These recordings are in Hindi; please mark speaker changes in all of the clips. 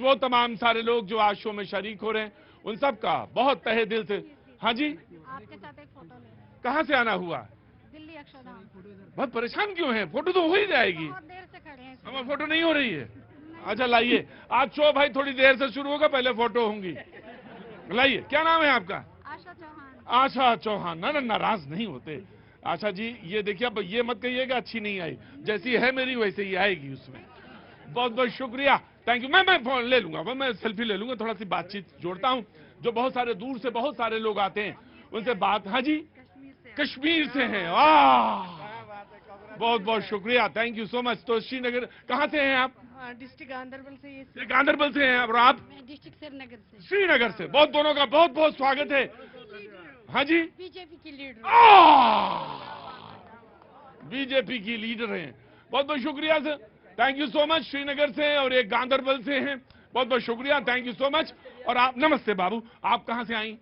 Speaker 1: वो तमाम सारे लोग जो आज शो में शरीक हो रहे हैं उन सब का बहुत तहे दिल से। हाँ जी,
Speaker 2: आपके साथ एक फोटो ले।
Speaker 1: कहाँ से आना हुआ?
Speaker 2: दिल्ली अक्षरधाम।
Speaker 1: बहुत परेशान क्यों हैं? फोटो तो हो ही जाएगी।
Speaker 2: बहुत देर से खड़े हैं।
Speaker 1: हमारी फोटो नहीं हो रही है। अच्छा लाइए, आज शो भाई थोड़ी देर से शुरू होगा, पहले फोटो होंगी। लाइए, क्या नाम है आपका?
Speaker 2: आशा चौहान।
Speaker 1: आशा चौहान। ना नाराज नहीं होते। आशा जी ये देखिए, अब ये मत कहिएगा अच्छी नहीं आई, जैसी है मेरी वैसे ही आएगी उसमें। बहुत बहुत शुक्रिया, थैंक यू। मैं फोन ले लूंगा, मैं सेल्फी ले लूंगा, थोड़ा सी बातचीत जोड़ता हूं। जो बहुत सारे दूर से बहुत सारे लोग आते हैं उनसे बात। हाँ जी, कश्मीर से हैं। वाह, बहुत बहुत शुक्रिया, थैंक यू सो मच। तो श्रीनगर कहाँ से हैं आप?
Speaker 2: डिस्ट्रिक्ट गांधरबल से।
Speaker 1: गांधरबल से हैं और आप?
Speaker 2: डिस्ट्रिक्ट श्रीनगर से।
Speaker 1: श्रीनगर से। बहुत दोनों का बहुत बहुत स्वागत है। हाँ जी,
Speaker 2: बीजेपी की लीडर।
Speaker 1: बीजेपी की लीडर हैं। बहुत बहुत शुक्रिया sir, thank you so much. Srinagar से और एक गांधरबल से हैं। बहुत बहुत शुक्रिया, थैंक यू सो मच। और आप, नमस्ते बाबू, आप कहाँ से आई?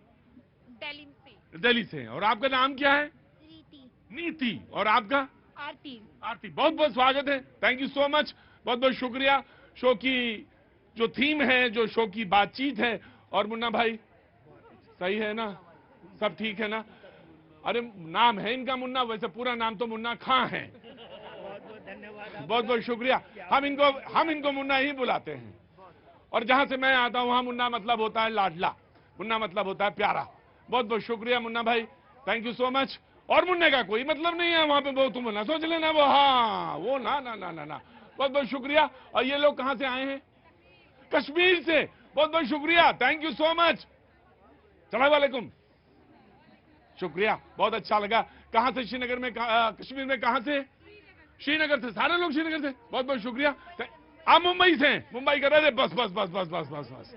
Speaker 2: दिल्ली से।
Speaker 1: दिल्ली से। और आपका नाम क्या है?
Speaker 2: रीति।
Speaker 1: नीति। और आपका?
Speaker 2: आरती।
Speaker 1: आरती। बहुत बहुत स्वागत है, थैंक यू सो मच, बहुत बहुत शुक्रिया। शो की जो थीम है, जो शो की बातचीत है। और मुन्ना भाई सही है ना? सब ठीक है ना? अरे नाम है इनका मुन्ना, वैसे पूरा नाम तो मुन्ना खां है। बहुत बहुत शुक्रिया। हम इनको मुन्ना ही बुलाते हैं। और जहां से मैं आता हूं वहां मुन्ना मतलब होता है लाडला, मुन्ना मतलब होता है प्यारा। बहुत बहुत शुक्रिया मुन्ना भाई, थैंक यू सो मच। और मुन्ने का कोई मतलब नहीं है वहां पे, वो तुम ना सोच लेना वो, हाँ वो ना ना ना ना ना। बहुत बहुत शुक्रिया। और ये लोग कहां से आए हैं? कश्मीर से। बहुत बहुत शुक्रिया, थैंक यू सो मच। सलाम वालेकुम, शुक्रिया, बहुत अच्छा लगा। कहां से? श्रीनगर में, कश्मीर में कहां से? श्रीनगर से। सारे लोग श्रीनगर से। बहुत बहुत शुक्रिया। आप मुंबई से? मुंबई का। अरे बस बस बस बस बस बस बस।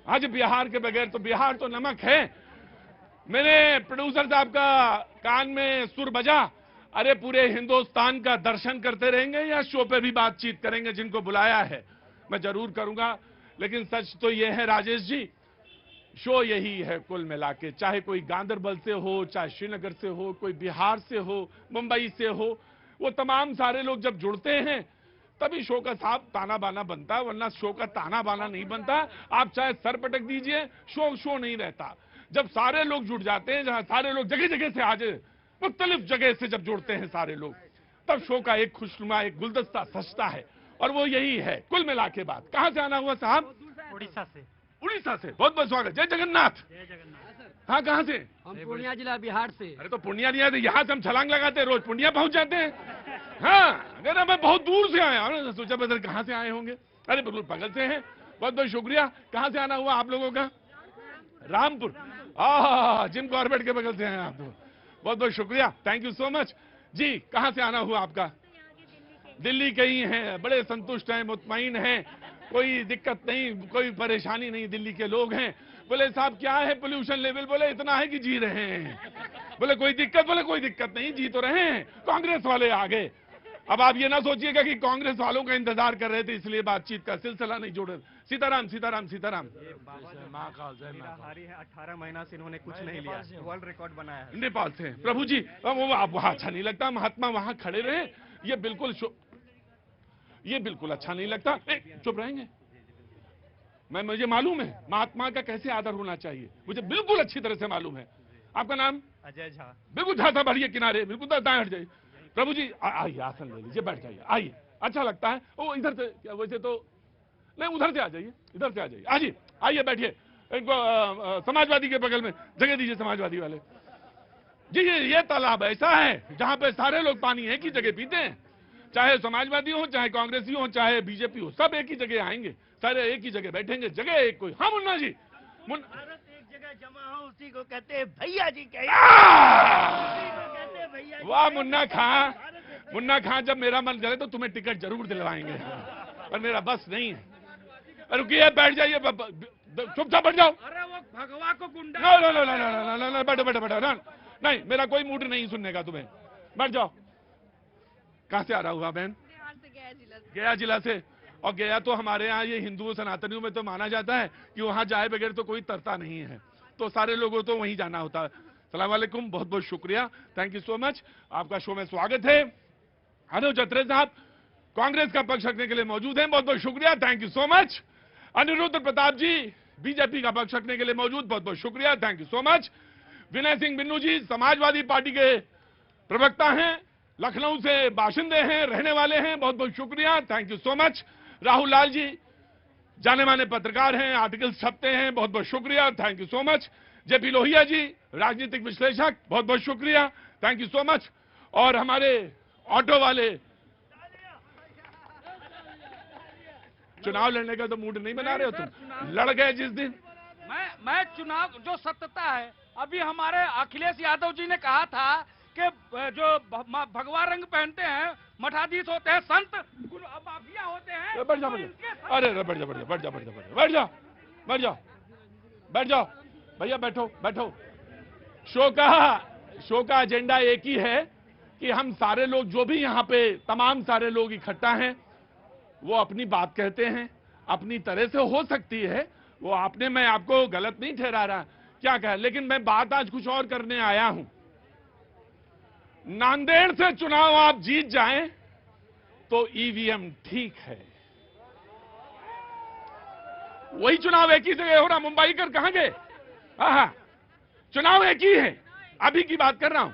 Speaker 1: आज बिहार के बगैर तो, बिहार तो नमक है। मेरे प्रोड्यूसर साहब का कान में सुर बजा, अरे पूरे हिंदुस्तान का दर्शन करते रहेंगे या शो पे भी बातचीत करेंगे? जिनको बुलाया है मैं जरूर करूंगा। लेकिन सच तो यह है राजेश जी, शो यही है कुल मिला के, चाहे कोई गांधरबल से हो, चाहे श्रीनगर से हो, कोई बिहार से हो, मुंबई से हो, वो तमाम सारे लोग जब जुड़ते हैं तभी शो का साफ ताना बाना बनता है, वरना शो का ताना बाना नहीं बनता। आप चाहे सर पटक दीजिए, शो नहीं रहता। जब सारे लोग जुड़ जाते हैं, जहां सारे लोग जगह जगह से आ जाए, मुख्तलिफ जगह से जब जुड़ते हैं सारे लोग, तब शो का एक खुशनुमा, एक गुलदस्ता सजता है। और वो यही है कुल मिला के बात। कहां से आना हुआ साहब?
Speaker 3: उड़ीसा से।
Speaker 1: उड़ीसा से। बहुत बहुत स्वागत। जय जगन्नाथ।
Speaker 3: जय जगन्नाथ।
Speaker 1: हाँ, कहां से?
Speaker 3: हम पूर्णिया जिला बिहार से।
Speaker 1: अरे तो पूर्णिया नहीं आते, यहाँ से हम छलांग लगाते हैं, रोज पूर्णिया पहुंच जाते हैं। हाँ, अगर मैं बहुत दूर से आया हूँ, सोचा बदल कहाँ से आए होंगे। अरे बिल्कुल बगल से हैं। बहुत बहुत शुक्रिया। कहाँ से आना हुआ आप लोगों का? रामपुर। जिम कॉर्बेट के बगल से हैं आप तो। बहुत बहुत शुक्रिया, थैंक यू सो मच जी। कहाँ से आना हुआ आपका? दिल्ली के ही हैं। बड़े संतुष्ट हैं, मुतमईन हैं, कोई दिक्कत नहीं, कोई परेशानी नहीं। दिल्ली के लोग हैं। बोले साहब क्या है पोल्यूशन लेवल? बोले इतना है कि जी रहे हैं। बोले कोई दिक्कत? बोले कोई दिक्कत नहीं, जी तो रहे हैं। कांग्रेस वाले आ गए। अब आप ये ना सोचिएगा कि कांग्रेस वालों का इंतजार कर रहे थे इसलिए बातचीत का सिलसिला नहीं जोड़े। सीताराम सीताराम सीताराम।
Speaker 3: महाकाल जय महाकाल है। 18 महीना से इन्होंने कुछ नहीं लिया, वर्ल्ड रिकॉर्ड बनाया है।
Speaker 1: नेपाल से। प्रभु जी वो आप वहां अच्छा नहीं लगता, महात्मा वहां खड़े रहे, ये बिल्कुल अच्छा नहीं लगता। चुप रहेंगे? मुझे मालूम है महात्मा का कैसे आदर होना चाहिए, मुझे बिल्कुल अच्छी तरह से मालूम है। आपका नाम?
Speaker 3: अजय झा।
Speaker 1: बिल्कुल झा साहब, बढ़िए किनारे, बिल्कुल दाएं हट जाइए। प्रभु जी आइए, आसन ले लीजिए, बैठ जाइए, आइए, अच्छा लगता है। वो इधर से, वैसे तो नहीं, उधर से आ जाइए, इधर से आ जाइए, आइए आइए बैठिए। इनको समाजवादी के बगल में जगह दीजिए, समाजवादी वाले जी। ये तालाब ऐसा है जहां पे सारे लोग पानी एक ही जगह पीते हैं, चाहे समाजवादी हो, चाहे कांग्रेसी हो, चाहे बीजेपी हो, सब एक ही जगह आएंगे, सारे एक ही जगह बैठेंगे, जगह एक कोई। हाँ मुन्ना जी,
Speaker 4: भारत एक जगह जमा हो उसी को कहते हैं भैया जी।
Speaker 1: वाह मुन्ना खां, मुन्ना खां, जब मेरा मन करे तो तुम्हें टिकट जरूर दिलवाएंगे, पर मेरा बस नहीं है। रुकिए, बैठ जाइए, चुपचाप बैठ जाओ।
Speaker 4: अरे वो भगवा को गुंडा।
Speaker 1: नो, बैठो बैठो बैठो। नहीं, मेरा कोई मूड नहीं सुनने का, तुम्हें बैठ जाओ। कहां से आ रहा हुआ बहन? गया जिला से। और गया तो हमारे यहाँ ये हिंदुओं सनातनियों में तो माना जाता है कि वहां जाए बगैर तो कोई तरता नहीं है, तो सारे लोगों तो वहीं जाना होता है। सलाम वालेकुम, बहुत बहुत शुक्रिया, थैंक यू सो मच। आपका शो में स्वागत है। अनुज अत्रे साहब कांग्रेस का पक्ष रखने के लिए मौजूद हैं, बहुत बहुत शुक्रिया, thank you so much. Anirudh Pratap ji BJP का पक्ष रखने के लिए मौजूद, बहुत बहुत शुक्रिया, thank you so much. Vinay Singh Binnu ji Samajwadi party के प्रवक्ता हैं, लखनऊ से बाशिंदे हैं, रहने वाले हैं, बहुत बहुत शुक्रिया, thank you so much. Rahul Lal ji जाने माने पत्रकार हैं, आर्टिकल छपते हैं, बहुत बहुत शुक्रिया, thank you so much. JP Lohia ji राजनीतिक विश्लेषक, बहुत बहुत शुक्रिया, थैंक यू सो मच। और हमारे ऑटो वाले, चुनाव लड़ने का तो मूड नहीं बना रहे हो तुम, लड़ गए जिस दिन।
Speaker 5: मैं चुनाव जो सत्यता है, अभी हमारे अखिलेश यादव जी ने कहा था कि जो भगवा रंग पहनते हैं मठाधीश होते हैं, संत माफिया होते हैं।
Speaker 1: बैठ जा, अरे बैठ जा, बैठ जा, बैठ जा, बैठ जा, बैठ जा, बैठ जा, बैठ जाओ भैया, बैठो बैठो। शो का एजेंडा एक ही है कि हम सारे लोग, जो भी यहाँ पे तमाम सारे लोग इकट्ठा हैं, वो अपनी बात कहते हैं, अपनी तरह से हो सकती है वो, आपने, मैं आपको गलत नहीं ठहरा रहा क्या कहा, लेकिन मैं बात आज कुछ और करने आया हूं। नांदेड़ से चुनाव आप जीत जाएं तो ईवीएम ठीक है, वही चुनाव एक ही जगह हो रहा, मुंबई कर कहां गए, चुनाव एक ही है, अभी की बात कर रहा हूं।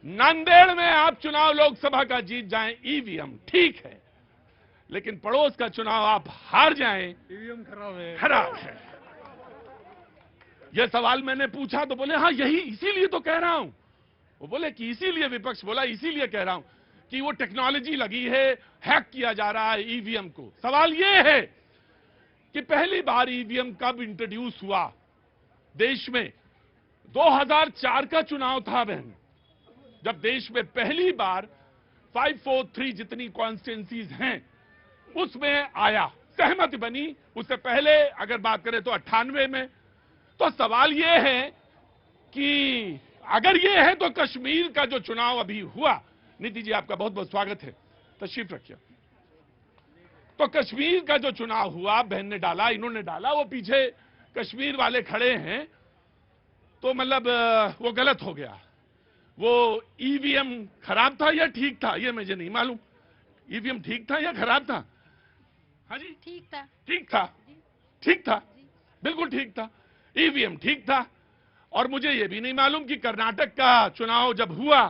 Speaker 1: नांदेड़ में आप चुनाव लोकसभा का जीत जाएं, ईवीएम ठीक है, लेकिन पड़ोस का चुनाव आप हार जाएं, ईवीएम खराब है। यह सवाल मैंने पूछा तो बोले हाँ यही, इसीलिए तो कह रहा हूं। वो बोले कि इसीलिए, विपक्ष बोला इसीलिए कह रहा हूं कि वो टेक्नोलॉजी लगी है, हैक किया जा रहा है ईवीएम को। सवाल यह है कि पहली बार ईवीएम कब इंट्रोड्यूस हुआ देश में? 2004 का चुनाव था बहन, जब देश में पहली बार 543 जितनी कॉन्स्टिट्यूंसीज हैं उसमें आया, सहमति बनी। उससे पहले अगर बात करें तो 98 में। तो सवाल यह है कि अगर यह है तो कश्मीर का जो चुनाव अभी हुआ, नीति जी आपका बहुत बहुत स्वागत है, तशरीफ रखिए। तो कश्मीर का जो चुनाव हुआ, बहन ने डाला, इन्होंने डाला, वो पीछे कश्मीर वाले खड़े हैं, तो मतलब वो गलत हो गया। वो ईवीएम खराब था या ठीक था ये मुझे नहीं मालूम। ईवीएम ठीक था या खराब था? हाँ जी
Speaker 2: ठीक था,
Speaker 1: ठीक था, ठीक था, बिल्कुल ठीक था, ईवीएम ठीक था। और मुझे यह भी नहीं मालूम कि कर्नाटक का चुनाव जब हुआ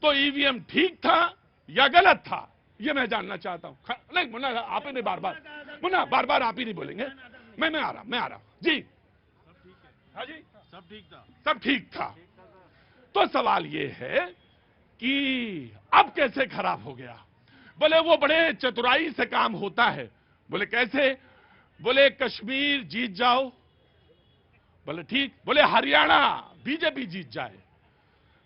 Speaker 1: तो ईवीएम ठीक था या गलत था, ये मैं जानना चाहता हूं। नहीं मुन्ना, आप ही नहीं बार बार आप ही नहीं बोलेंगे। मैं आ रहा हूं जी। हाँ जी,
Speaker 3: सब ठीक था,
Speaker 1: सब ठीक था। तो सवाल ये है कि अब कैसे खराब हो गया? बोले वो बड़े चतुराई से काम होता है। बोले कैसे? बोले कश्मीर जीत जाओ, बोले ठीक। बोले हरियाणा बीजेपी जीत जाए,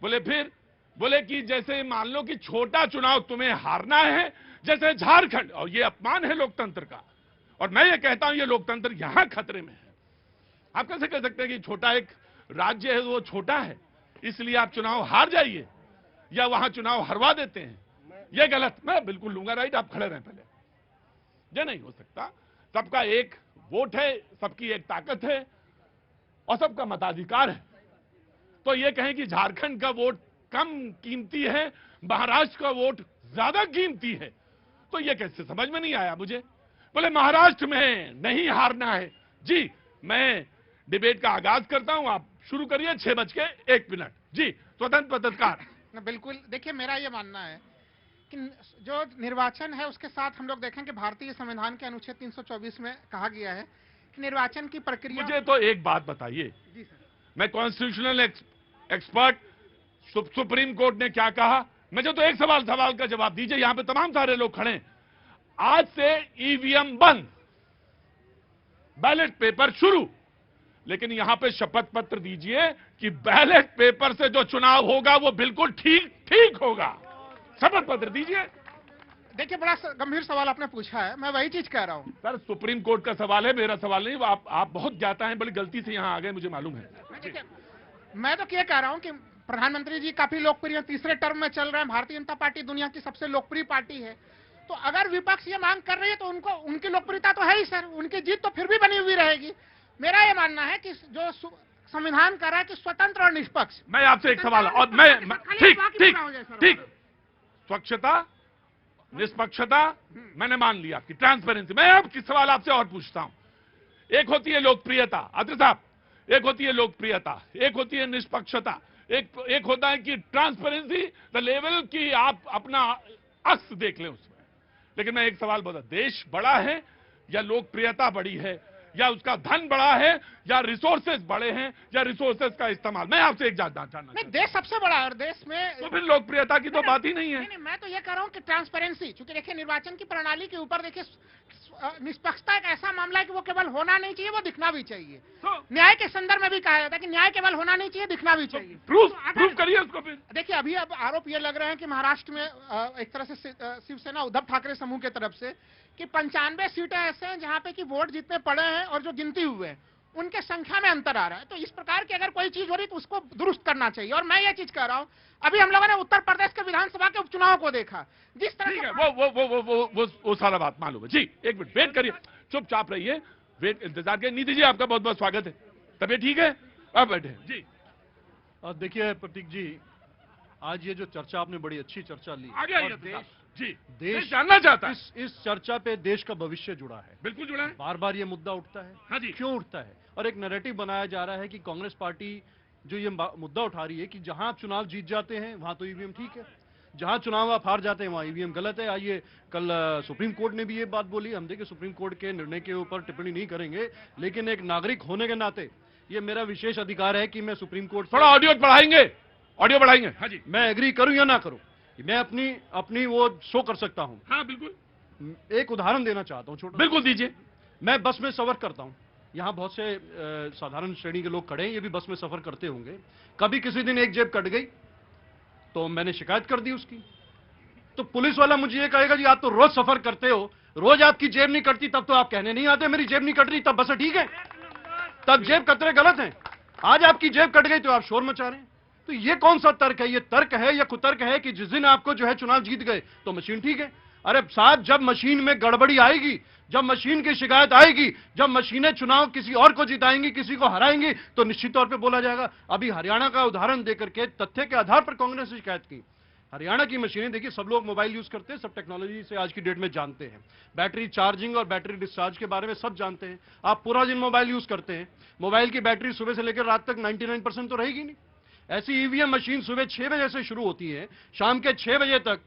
Speaker 1: बोले फिर? बोले कि जैसे मान लो कि छोटा चुनाव तुम्हें हारना है, जैसे झारखंड, और ये अपमान है लोकतंत्र का, और मैं ये कहता हूं ये लोकतंत्र यहां खतरे में है। आप कैसे कह सकते हैं कि छोटा एक राज्य है वो छोटा है इसलिए आप चुनाव हार जाइए या वहां चुनाव हरवा देते हैं? ये गलत, मैं बिल्कुल लूंगा राइट, आप खड़े रहें पहले। ये नहीं हो सकता। सबका एक वोट है, सबकी एक ताकत है और सबका मताधिकार है। तो ये कहें कि झारखंड का वोट कम कीमती है, महाराष्ट्र का वोट ज्यादा कीमती है, तो ये कैसे समझ में नहीं आया मुझे। बोले महाराष्ट्र में नहीं हारना है। जी, मैं डिबेट का आगाज करता हूं, आप शुरू करिए 6:01 जी। स्वतंत्र पत्रकार।
Speaker 6: बिल्कुल, देखिए मेरा ये मानना है कि जो निर्वाचन है उसके साथ हम लोग देखें कि भारतीय संविधान के अनुच्छेद 324 में कहा गया है कि निर्वाचन की प्रक्रिया।
Speaker 1: मुझे तो एक बात बताइए,
Speaker 6: जी सर,
Speaker 1: मैं कॉन्स्टिट्यूशनल एक्सपर्ट, सुप्रीम कोर्ट ने क्या कहा? मुझे तो एक सवाल का जवाब दीजिए। यहां पे तमाम सारे लोग खड़े हैं। आज से ईवीएम बंद, बैलेट पेपर शुरू, लेकिन यहां पे शपथ पत्र दीजिए कि बैलेट पेपर से जो चुनाव होगा वो बिल्कुल ठीक होगा। शपथ पत्र दीजिए।
Speaker 6: देखिए बड़ा गंभीर सवाल आपने पूछा है, मैं वही चीज कह रहा हूं।
Speaker 1: सर सुप्रीम कोर्ट का सवाल है, मेरा सवाल नहीं। आप बहुत ज्ञाता हैं, बड़ी गलती से यहां आ गए, मुझे मालूम है।
Speaker 6: मैं तो ये कह रहा हूं कि प्रधानमंत्री जी काफी लोकप्रिय, तीसरे टर्म में चल रहे हैं। भारतीय जनता पार्टी दुनिया की सबसे लोकप्रिय पार्टी है। तो अगर विपक्ष ये मांग कर रही है तो उनको, उनकी लोकप्रियता तो है ही सर, उनकी जीत तो फिर भी बनी हुई रहेगी। मेरा ये मानना है कि जो संविधान कह रहा है कि स्वतंत्र और निष्पक्ष।
Speaker 1: मैं आपसे एक सवाल, और मैं ठीक, स्वच्छता, निष्पक्षता मैंने मान लिया आपकी, ट्रांसपेरेंसी। मैं अब किस सवाल आपसे और पूछता हूं एक होती है लोकप्रियता, अत्र साहब, एक होती है लोकप्रियता, एक होती है निष्पक्षता, एक होता है कि ट्रांसपेरेंसी द लेवल की आप अपना अक्स देख लें उसमें। लेकिन मैं एक सवाल बोला, देश बड़ा है या लोकप्रियता बड़ी है, या उसका धन बड़ा है या रिसोर्सेज बड़े हैं, या रिसोर्सेज का इस्तेमाल? मैं आपसे एक जानना
Speaker 6: नहीं, देश सबसे बड़ा है और देश में
Speaker 1: तो फिर लोकप्रियता की तो बात ही नहीं है।
Speaker 6: नहीं, मैं तो ये कह रहा हूँ कि ट्रांसपेरेंसी, क्योंकि देखिए निर्वाचन की प्रणाली के ऊपर देखिए निष्पक्षता एक ऐसा मामला है कि वो केवल होना नहीं चाहिए, वो दिखना भी चाहिए। न्याय के संदर्भ में भी कहा जाता है कि न्याय केवल होना नहीं चाहिए, दिखना भी चाहिए।
Speaker 1: प्रूफ करिए उसको फिर।
Speaker 6: देखिए अभी अब आरोप ये लग रहे हैं कि महाराष्ट्र में एक तरह से शिवसेना उद्धव ठाकरे समूह की तरफ से कि 95 सीटें ऐसे हैं जहां पे कि वोट जितने पड़े हैं और जो गिनती हुए हैं उनके संख्या में अंतर आ रहा है। तो इस प्रकार की अगर कोई चीज हो रही तो उसको दुरुस्त करना चाहिए। और मैं ये चीज कह रहा हूं, अभी हम लोगों ने उत्तर प्रदेश के विधानसभा के उपचुनाव को देखा, जिस तरह
Speaker 1: ठीक है, वो सारा बात मालूम है। जी एक मिनट वेट करिए, चुपचाप रहिए, वेट इंतजार करिए। नीति जी आपका बहुत बहुत स्वागत है, तबीयत ठीक है? आप बैठे जी।
Speaker 7: देखिए प्रतीक जी, आज ये जो चर्चा आपने बड़ी अच्छी चर्चा ली,
Speaker 1: आगे आइए
Speaker 7: और
Speaker 1: देश जानना चाहता है।
Speaker 7: इस चर्चा पे देश का भविष्य जुड़ा है,
Speaker 1: बिल्कुल जुड़ा है।
Speaker 7: बार बार ये मुद्दा उठता है।
Speaker 1: हाँ जी।
Speaker 7: क्यों उठता है? और एक नैरेटिव बनाया जा रहा है कि कांग्रेस पार्टी जो ये मुद्दा उठा रही है कि जहां आप चुनाव जीत जाते हैं वहां तो ईवीएम ठीक है, जहां चुनाव आप हार जाते हैं वहां ईवीएम गलत है। आइए, कल सुप्रीम कोर्ट ने भी ये बात बोली। हम देखिए सुप्रीम कोर्ट के निर्णय के ऊपर टिप्पणी नहीं करेंगे, लेकिन एक नागरिक होने के नाते ये मेरा विशेष अधिकार है कि मैं सुप्रीम कोर्ट
Speaker 1: थोड़ा ऑडियो बढ़ाएंगे, ऑडियो बढ़ाएंगे। हाँ जी,
Speaker 7: मैं एग्री करूं या ना करूं, मैं अपनी वो शो कर सकता हूं।
Speaker 1: हाँ बिल्कुल।
Speaker 7: एक उदाहरण देना चाहता हूं छोटा।
Speaker 1: बिल्कुल दीजिए।
Speaker 7: मैं बस में सफर करता हूं, यहां बहुत से साधारण श्रेणी के लोग खड़े हैं, ये भी बस में सफर करते होंगे। कभी किसी दिन एक जेब कट गई तो मैंने शिकायत कर दी उसकी, तो पुलिस वाला मुझे ये कहेगा जी आप तो रोज सफर करते हो, रोज आपकी जेब नहीं कटती, तब तो आप कहने नहीं आते मेरी जेब नहीं कट रही, तब बस ठीक है, तब जेब कतरे गलत हैं। आज आपकी जेब कट गई तो आप शोर मचा रहे हैं। तो ये कौन सा तर्क है? ये तर्क है या कुतर्क है कि जिस दिन आपको जो है चुनाव जीत गए तो मशीन ठीक है? अरे साहब, जब मशीन में गड़बड़ी आएगी, जब मशीन की शिकायत आएगी, जब मशीनें चुनाव किसी और को जिताएंगी, किसी को हराएंगी, तो निश्चित तौर पे बोला जाएगा। अभी हरियाणा का उदाहरण देकर के तथ्य के आधार पर कांग्रेस ने शिकायत की। हरियाणा की मशीनें देखिए, सब लोग मोबाइल यूज करते हैं, सब टेक्नोलॉजी से आज की डेट में जानते हैं, बैटरी चार्जिंग और बैटरी डिस्चार्ज के बारे में सब जानते हैं। आप पूरा दिन मोबाइल यूज करते हैं, मोबाइल की बैटरी सुबह से लेकर रात तक 99% तो रहेगी नहीं। ऐसी ईवीएम मशीन सुबह 6 बजे से शुरू होती है, शाम के 6 बजे तक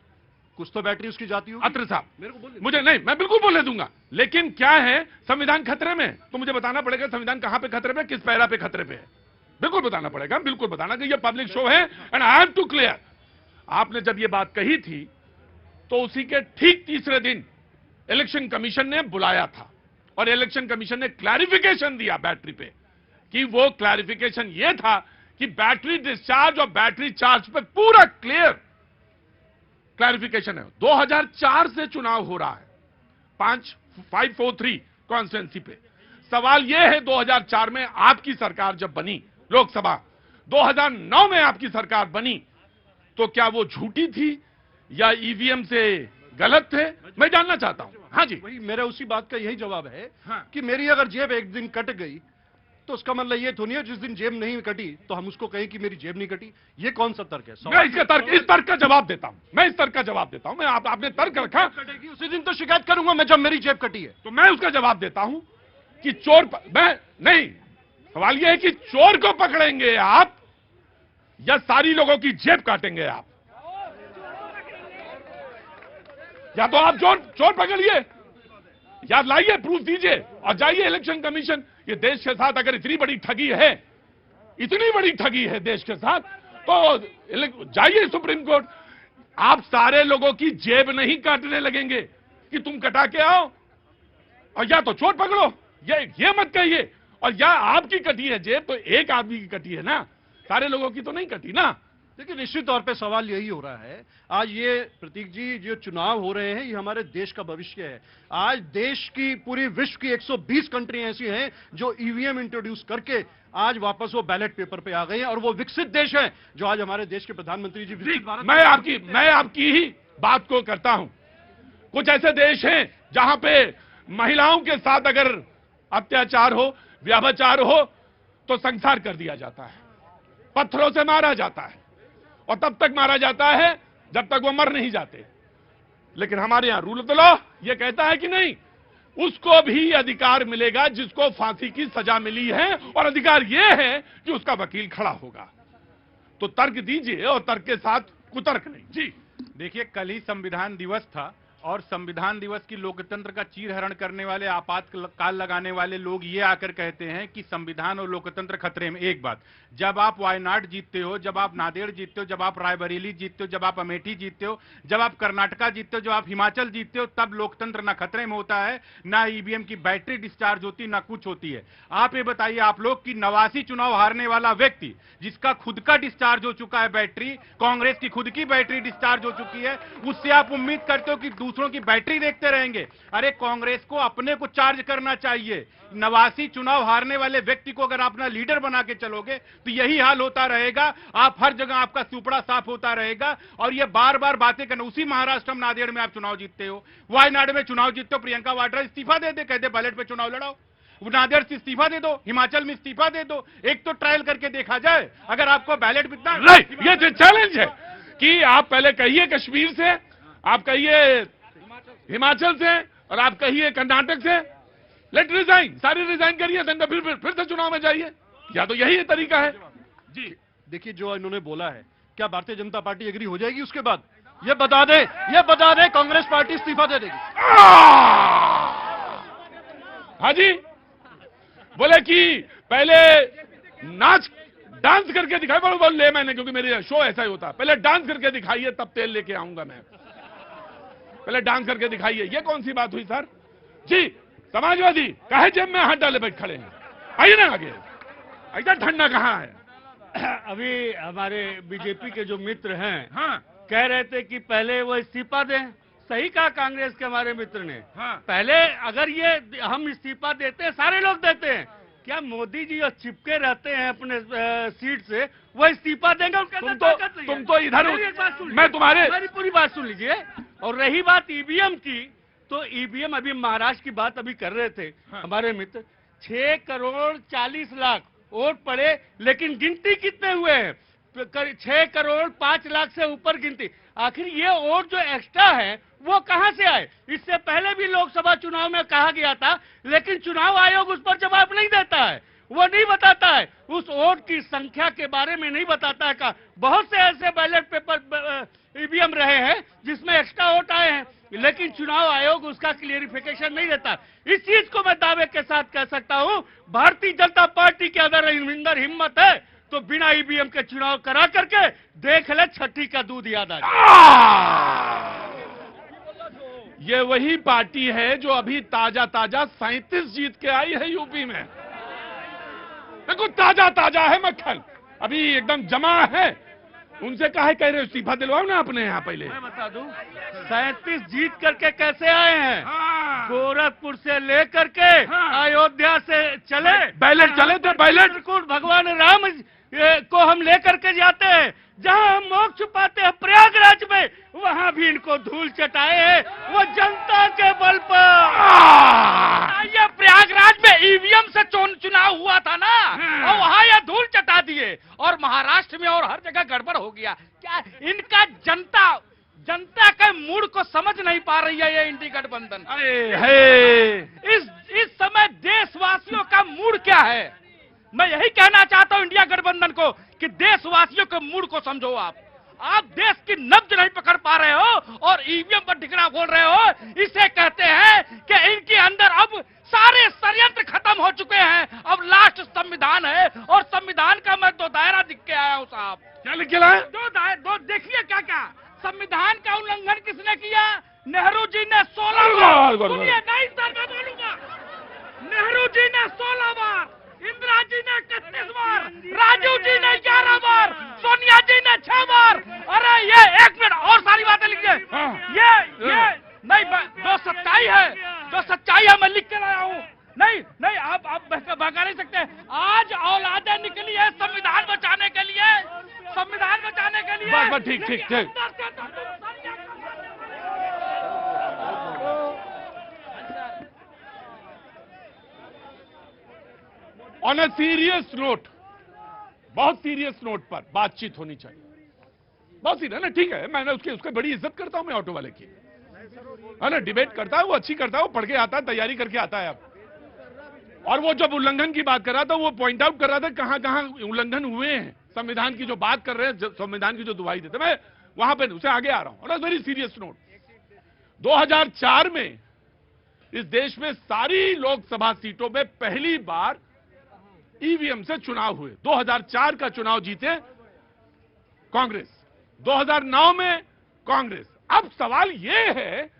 Speaker 7: कुछ तो बैटरी उसकी जाती होगी।
Speaker 1: अत्र साहब मेरे को बोले, मुझे नहीं, मैं बिल्कुल बोलने दूंगा, लेकिन क्या है संविधान खतरे में, तो मुझे बताना पड़ेगा संविधान कहां पे खतरे में, किस पैरा पे खतरे पे है, बिल्कुल बताना पड़ेगा, बिल्कुल बताना कि ये पब्लिक शो है and I have to clear. आपने जब ये बात कही थी तो उसी के ठीक तीसरे दिन इलेक्शन कमीशन ने बुलाया था और इलेक्शन कमीशन ने क्लैरिफिकेशन दिया बैटरी पे, कि वो क्लैरिफिकेशन ये था कि बैटरी डिस्चार्ज और बैटरी चार्ज पे पूरा क्लियर क्लैरिफिकेशन है। 2004 से चुनाव हो रहा है 543 कॉन्स्टिट्यूंसी पे। सवाल यह है 2004 में आपकी सरकार जब बनी लोकसभा, 2009 में आपकी सरकार बनी, तो क्या वो झूठी थी या ईवीएम से गलत थे? मैं जानना चाहता हूं। हाँ जी,
Speaker 7: वही मेरा उसी बात का यही जवाब है।
Speaker 1: हाँ।
Speaker 7: कि मेरी अगर जेब एक दिन कट गई तो उसका मतलब ये तो नहीं है जिस दिन जेब नहीं कटी तो हम उसको कहें कि मेरी जेब नहीं कटी। ये कौन सा तर्क है?
Speaker 1: मैं इस तर्क का जवाब देता हूं, मैं इस तर्क का जवाब देता हूं। मैं आपने तर्क रखा,
Speaker 7: कटेगी उसी दिन तो शिकायत करूंगा मैं जब मेरी जेब कटी है,
Speaker 1: तो मैं उसका जवाब देता हूं कि चोर मैं नहीं, सवाल यह है कि चोर को पकड़ेंगे आप या सारी लोगों की जेब काटेंगे आप? या तो आप चोर पकड़िए या लाइए प्रूफ दीजिए और जाइए इलेक्शन कमीशन। ये देश के साथ अगर इतनी बड़ी ठगी है, इतनी बड़ी ठगी है देश के साथ, तो जाइए सुप्रीम कोर्ट। आप सारे लोगों की जेब नहीं काटने लगेंगे कि तुम कटा के आओ और या तो चोर पकड़ो, ये मत कहिए। और या आपकी कटी है जेब तो एक आदमी की कटी है ना, सारे लोगों की तो नहीं कटी ना।
Speaker 7: देखिए निश्चित तौर पे सवाल यही हो रहा है। आज ये प्रतीक जी जो चुनाव हो रहे हैं ये हमारे देश का भविष्य है। आज देश की पूरी विश्व की 120 कंट्री ऐसी हैं जो ईवीएम इंट्रोड्यूस करके आज वापस वो बैलेट पेपर पे आ गए हैं और वो विकसित देश है जो आज हमारे देश के प्रधानमंत्री जी
Speaker 1: मैं आपकी ही बात को करता हूं। कुछ ऐसे देश हैं जहां पे महिलाओं के साथ अगर अत्याचार हो, व्यभिचार हो तो संसार कर दिया जाता है, पत्थरों से मारा जाता है और तब तक मारा जाता है जब तक वो मर नहीं जाते। लेकिन हमारे यहां रूल ऑफ द लॉ ये कहता है कि नहीं, उसको भी अधिकार मिलेगा जिसको फांसी की सजा मिली है, और अधिकार यह है कि उसका वकील खड़ा होगा। तो तर्क दीजिए और तर्क के साथ कुतर्क नहीं। जी
Speaker 3: देखिए, कल ही संविधान दिवस था और संविधान दिवस की लोकतंत्र का चीरहरण करने वाले, आपातकाल लगाने वाले लोग ये आकर कहते हैं कि संविधान और लोकतंत्र खतरे में। एक बात, जब आप वायनाड जीतते हो, जब आप नांदेड़ जीतते हो, जब आप रायबरेली जीतते हो, जब आप अमेठी जीतते हो, जब आप कर्नाटका जीतते हो, जब आप हिमाचल जीतते हो, तब लोकतंत्र ना खतरे में होता है, ना ईवीएम की बैटरी डिस्चार्ज होती, ना कुछ होती है। आप ये बताइए आप लोग कि 89 चुनाव हारने वाला व्यक्ति जिसका खुद का डिस्चार्ज हो चुका है बैटरी, कांग्रेस की खुद की बैटरी डिस्चार्ज हो चुकी है, उससे आप उम्मीद करते हो कि दूसरों की बैटरी देखते रहेंगे? अरे कांग्रेस को अपने को चार्ज करना चाहिए। 89 चुनाव हारने वाले व्यक्ति को अगर अपना लीडर बना के चलोगे तो यही हाल होता रहेगा। आप हर जगह आपका सुपड़ा साफ होता रहेगा और ये बार बार बातें करना। उसी महाराष्ट्र में नांदेड़ में आप चुनाव जीतते हो, वायनाड में चुनाव जीतते हो, प्रियंका वाड्रा इस्तीफा दे दे, कहते बैलेट पे चुनाव लड़ाओ। नांदेड़ से इस्तीफा दे दो, हिमाचल में इस्तीफा दे दो, एक तो ट्रायल करके देखा जाए। अगर आपको बैलेट बितना
Speaker 1: ये चैलेंज है कि आप पहले कहिए कश्मीर से, आप कहिए हिमाचल से, और आप कहिए कर्नाटक से। लेट रिजाइन, सारे रिजाइन करिए, फिर से चुनाव में जाइए, या तो यही तरीका है। जी
Speaker 7: देखिए, जो इन्होंने बोला है, क्या भारतीय जनता पार्टी एग्री हो जाएगी उसके बाद? ये बता दे कांग्रेस पार्टी इस्तीफा दे देगी।
Speaker 1: हाँ जी, बोले कि पहले नाच डांस करके दिखाई, बोल ले मैंने, क्योंकि मेरे शो ऐसा ही होता है, पहले डांस करके दिखाइए तब तेल लेके आऊंगा मैं। पहले डांस करके दिखाइए। ये कौन सी बात हुई सर? जी, समाजवादी काहे जेब में हाथ डाले बैठ खड़े हैं? आइए ना आगे, इधर ठंडा कहाँ है?
Speaker 4: अभी हमारे बीजेपी के जो मित्र हैं,
Speaker 1: हाँ,
Speaker 4: कह रहे थे कि पहले वो इस्तीफा दें। सही कहा कांग्रेस के हमारे मित्र ने।
Speaker 1: हाँ।
Speaker 4: पहले अगर ये हम इस्तीफा देते हैं, सारे लोग देते हैं, क्या मोदी जी जो चिपके रहते हैं अपने सीट से, वो इस्तीफा देंगे?
Speaker 1: तुम तो इधर, मैं तुम्हारी
Speaker 4: पूरी बात सुन लीजिए। और रही बात ईवीएम की, तो ईवीएम अभी महाराष्ट्र की बात अभी कर रहे थे हमारे मित्र। 6 करोड़ 40 लाख वोट पड़े, लेकिन गिनती कितने हुए हैं? 6 करोड़ 5 लाख से ऊपर गिनती। आखिर ये वोट जो एक्स्ट्रा है वो कहां से आए? इससे पहले भी लोकसभा चुनाव में कहा गया था, लेकिन चुनाव आयोग उस पर जवाब नहीं देता है, वो नहीं बताता है, उस वोट की संख्या के बारे में नहीं बताता है। का बहुत से ऐसे बैलेट पेपर ईवीएम रहे हैं जिसमें एक्स्ट्रा वोट आए हैं, लेकिन चुनाव आयोग उसका क्लियरिफिकेशन नहीं देता। इस चीज को मैं दावे के साथ कह सकता हूं, भारतीय जनता पार्टी के अगर अंदर हिम्मत है तो बिना ईवीएम के चुनाव करा करके देख ले, छठी का दूध याद आ जाए।
Speaker 1: ये वही पार्टी है जो अभी ताजा 37 जीत के आई है यूपी में। देखो, ताजा है मक्खन, अभी एकदम जमा है। उनसे कहे कह रहे इस्तीफा दिलवाओ ना अपने यहाँ पहले।
Speaker 4: मैं बता दूं, 37 जीत करके कैसे आए हैं?
Speaker 1: हाँ।
Speaker 4: गोरखपुर से लेकर के अयोध्या से चले,
Speaker 1: बैलेट चले थे, बैलेट
Speaker 4: भगवान राम को हम लेकर के जाते हैं। जहां हम मोक्ष पाते हैं प्रयागराज में, वहां भी इनको धूल चटाए हैं, वो जनता के बल पर।
Speaker 5: ये प्रयागराज में ईवीएम से चुनाव हुआ था ना, और वहां ये धूल चटा दिए, और महाराष्ट्र में और हर जगह गड़बड़ हो गया। क्या इनका जनता के मूड को समझ नहीं पा रही है ये इंडी गठबंधन? इस समय देशवासियों का मूड क्या है? मैं यही कहना चाहता हूं इंडिया गठबंधन को कि देशवासियों के मूड को समझो। आप देश की नब्ज नहीं पकड़ पा रहे हो और ईवीएम पर ठिकरा बोल रहे हो। इसे कहते हैं कि इनके अंदर अब सारे षड्यंत्र खत्म हो चुके हैं, अब लास्ट संविधान है, और संविधान का मैं 2 दायरा लिख के आया हूं साहब।
Speaker 1: क्या लिख के लाए?
Speaker 5: 2 देखिए क्या क्या संविधान का उल्लंघन किसने किया? नेहरू जी ने 16 बार। सुनिए, नहीं सर मैं बोलूंगा। नेहरू जी ने 16 बार, इंदिरा जी ने 31 बार, राजीव जी ने 11 बार, सोनिया जी ने 6 बार। अरे ये 1 मिनट और सारी बातें लिखिए। ये नहीं, जो सच्चाई है मैं लिख के लाया हूँ। नहीं आप बहका नहीं सकते। आज औलादें निकली है संविधान बचाने के लिए,
Speaker 1: बस ठीक। ऑन अ सीरियस नोट, बहुत सीरियस नोट पर बातचीत होनी चाहिए। बहुत सीरियस ना, ठीक है, मैंने उसकी बड़ी इज्जत करता हूं मैं ऑटो वाले की। है ना, डिबेट करता है वो, अच्छी करता है वो, पढ़ के आता है, तैयारी करके आता है अब। और वो जब उल्लंघन की बात कर रहा था वो पॉइंट आउट कर रहा था कहां कहां उल्लंघन हुए हैं, संविधान की जो बात कर रहे हैं, संविधान की जो दुहाई देते, मैं वहां पे उसे आगे आ रहा हूं। और वेरी सीरियस नोट, 2004 में इस देश में सारी लोकसभा सीटों में पहली बार ईवीएम से चुनाव हुए। 2004 का चुनाव जीते कांग्रेस, 2009 में कांग्रेस। अब सवाल यह है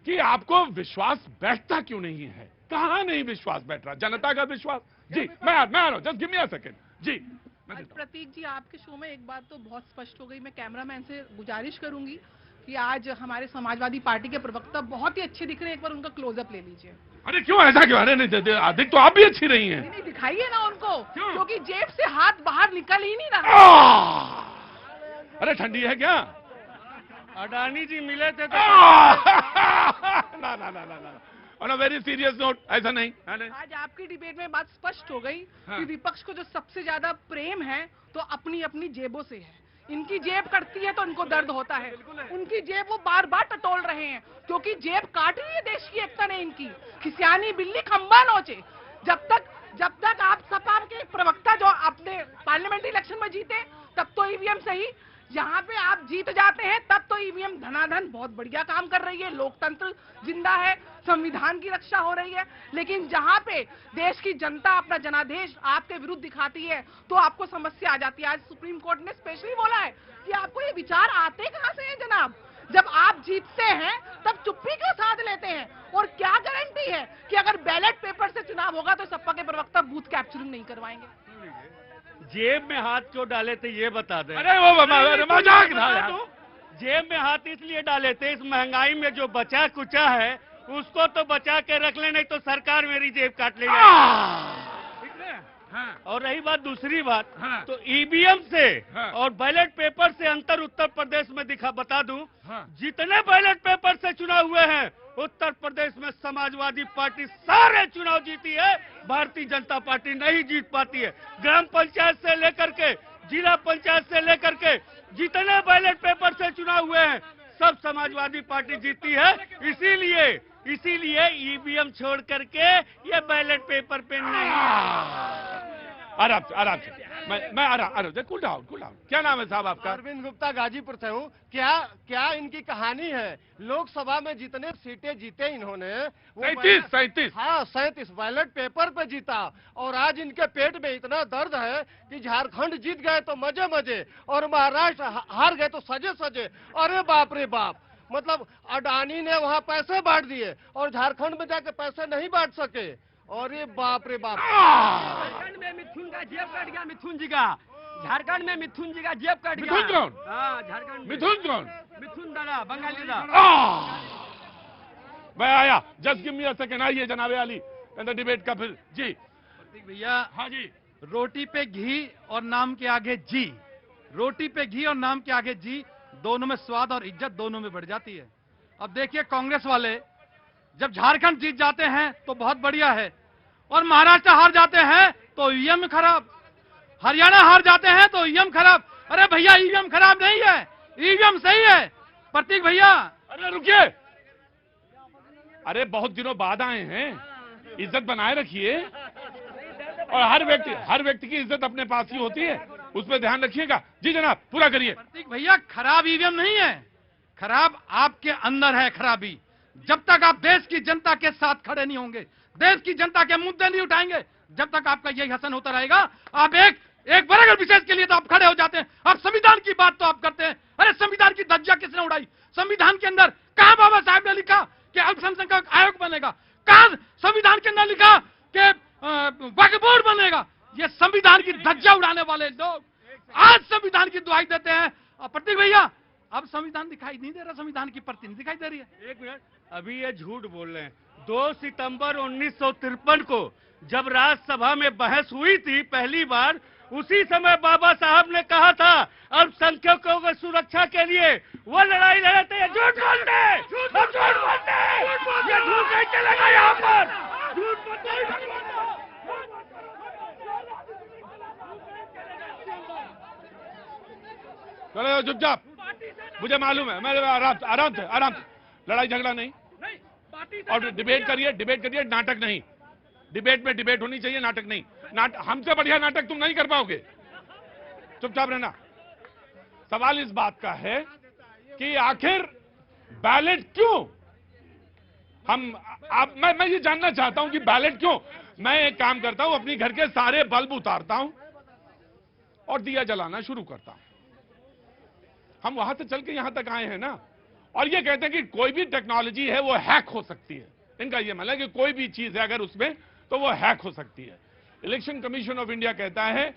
Speaker 1: कि आपको विश्वास बैठता क्यों नहीं है, कहां नहीं विश्वास बैठ रहा, जनता का विश्वास। जी मैं आ रहा हूं, just give me a second. जी
Speaker 8: आज प्रतीक जी, आपके शो में एक बात तो बहुत स्पष्ट हो गई। मैं कैमरामैन से गुजारिश करूंगी कि आज हमारे समाजवादी पार्टी के प्रवक्ता बहुत ही अच्छे दिख रहे हैं, एक बार उनका क्लोजअप ले लीजिए।
Speaker 1: अरे क्यों ऐसा क्यों, अरे नहीं अधिक तो आप भी अच्छी रही हैं।
Speaker 8: नहीं दिखाइए ना उनको, क्योंकि जेब से हाथ बाहर निकल ही नहीं रहा।
Speaker 1: अरे ठंडी है क्या?
Speaker 4: अडानी जी मिले थे तो
Speaker 1: ना ना ना ना ना, on a very serious note, ऐसा नहीं।
Speaker 8: आज आपकी डिबेट में बात स्पष्ट हो गई
Speaker 1: हाँ।
Speaker 8: कि विपक्ष को जो सबसे ज्यादा प्रेम है तो अपनी अपनी जेबों से है। इनकी जेब कटती है तो इनको दर्द होता है, उनकी जेब वो बार बार टटोल रहे हैं, क्योंकि जेब काट रही है देश की एकता ने इनकी। खिसियानी बिल्ली खंबा नोचे। जब तक आप सपा के प्रवक्ता जो अपने पार्लियामेंट्री इलेक्शन में जीते तब तो ईवीएम सही, यहाँ पे आप जीत जाते हैं तब तो ईवीएम धनाधन बहुत बढ़िया काम कर रही है, लोकतंत्र जिंदा है, संविधान की रक्षा हो रही है। लेकिन जहाँ पे देश की जनता अपना जनादेश आपके विरुद्ध दिखाती है तो आपको समस्या आ जाती है। आज सुप्रीम कोर्ट ने स्पेशली बोला है कि आपको ये विचार आते कहाँ से हैं जनाब, जब आप जीतते हैं तब चुप्पी क्यों साध लेते हैं, और क्या गारंटी है कि अगर बैलेट पेपर से चुनाव होगा तो सपा के प्रवक्ता बूथ कैप्चरिंग नहीं करवाएंगे।
Speaker 4: जेब में हाथ क्यों डाले थे ये बता दें।
Speaker 1: अरे वो मजाक था यार।
Speaker 4: जेब में हाथ इसलिए डाले थे, इस महंगाई में जो बचा कुचा है उसको तो बचा के रख ले, नहीं तो सरकार मेरी जेब काट ले जाएगी।
Speaker 1: हाँ।
Speaker 4: और रही बात दूसरी बात,
Speaker 1: हाँ।
Speaker 4: तो ईवीएम से
Speaker 1: हाँ।
Speaker 4: और बैलेट पेपर से अंतर उत्तर प्रदेश में बता दूं,
Speaker 1: हाँ।
Speaker 4: जितने बैलेट पेपर से चुनाव हुए हैं उत्तर प्रदेश में समाजवादी पार्टी सारे चुनाव जीती है, भारतीय जनता पार्टी नहीं जीत पाती है। ग्राम पंचायत से लेकर के जिला पंचायत से लेकर के जितने बैलेट पेपर से चुनाव हुए हैं सब समाजवादी पार्टी जीती है। इसीलिए ईवीएम छोड़ करके ये बैलेट पेपर पे नहीं।
Speaker 1: आराम से मैं आ रहा हूँ। Cool down. क्या नाम है साहब आपका?
Speaker 9: अरविंद गुप्ता, गाजीपुर से हूँ। क्या इनकी कहानी है? लोकसभा में जितने सीटें जीते इन्होंने
Speaker 1: 37
Speaker 9: हाँ 37 बैलेट पेपर पे जीता, और आज इनके पेट में इतना दर्द है कि झारखंड जीत गए तो मजे और महाराष्ट्र हार गए तो सजे। अरे बाप रे बाप, मतलब अडानी ने वहाँ पैसे बांट दिए और झारखंड में जाके पैसे नहीं बांट सके। अरे बाप रे बाप।
Speaker 5: झारखंड में मिथुन का जेब कट गया, मिथुन जी का झारखंड में मिथुन जी का जेब कट गया।
Speaker 1: मिथुन कौन?
Speaker 5: हाँ झारखंड में।
Speaker 1: मिथुन कौन?
Speaker 5: मिथुन दादा, बंगाली दादा।
Speaker 1: मैं आया, just give me a second. आइए जनाबे अली, डिबेट का फिर। जी
Speaker 3: भैया,
Speaker 1: हाँ जी।
Speaker 3: रोटी पे घी और नाम के आगे जी, रोटी पे घी और नाम के आगे जी, दोनों में स्वाद और इज्जत दोनों में बढ़ जाती है। अब देखिए, कांग्रेस वाले जब झारखंड जीत जाते हैं तो बहुत बढ़िया है, और महाराष्ट्र हार जाते हैं तो ईवीएम खराब, हरियाणा हार जाते हैं तो ईवीएम खराब। अरे भैया, ईवीएम खराब नहीं है, ईवीएम सही है। प्रतीक भैया,
Speaker 1: अरे रुकिए, अरे बहुत दिनों बाद आए हैं, इज्जत बनाए रखिए। और हर व्यक्ति की इज्जत अपने पास ही होती है, उस पर ध्यान रखिएगा। जी जनाब, पूरा करिए।
Speaker 3: प्रतीक भैया, खराब ईवीएम नहीं है, खराब आपके अंदर है खराबी। जब तक आप देश की जनता के साथ खड़े नहीं होंगे, देश की जनता के मुद्दे नहीं उठाएंगे, जब तक आपका यही हसन होता रहेगा। आप एक वर्ग विशेष के लिए तो आप खड़े हो जाते हैं, आप संविधान की बात तो आप करते हैं। अरे संविधान की धज्जियां किसने उड़ाई? संविधान के अंदर कहां बाबा साहब ने लिखा कि अल्पसंख्यक आयोग बनेगा? कहां संविधान के अंदर लिखा कि वक्फ बोर्ड बनेगा? ये संविधान की धज्जियां उड़ाने वाले लोग आज संविधान की दुहाई देते हैं। प्रतीक भैया, अब संविधान दिखाई नहीं दे रहा, संविधान की प्रति नहीं दिखाई दे रही है।
Speaker 4: एक मिनट, अभी ये झूठ बोल रहे हैं। 2 सितंबर 1953 को जब राज्यसभा में बहस हुई थी पहली बार, उसी समय बाबा साहब ने कहा था अल्पसंख्यकों की सुरक्षा के लिए वो लड़ाई लड़े थे। ये झूठ बोलते हैं, ये झूठ नहीं चलेगा यहाँ पर। झूठ
Speaker 1: चलो चुपचाप, मुझे मालूम है। मैं आराम से लड़ाई झगड़ा नहीं, और डिबेट करिए, नाटक नहीं। डिबेट में डिबेट होनी चाहिए, नाटक नहीं। हमसे बढ़िया नाटक तुम नहीं कर पाओगे, चुपचाप रहना। सवाल इस बात का है कि आखिर बैलेट क्यों, मैं ये जानना चाहता हूं कि बैलेट क्यों। मैं एक काम करता हूं, अपनी घर के सारे बल्ब उतारता हूं और दिया जलाना शुरू करता हूं। हम वहां से चल के यहां तक आए हैं ना, और ये कहते हैं कि कोई भी टेक्नोलॉजी है वो हैक हो सकती है। इनका ये मतलब है कि कोई भी चीज है अगर उसमें, तो वो हैक हो सकती है। इलेक्शन कमीशन ऑफ इंडिया कहता है,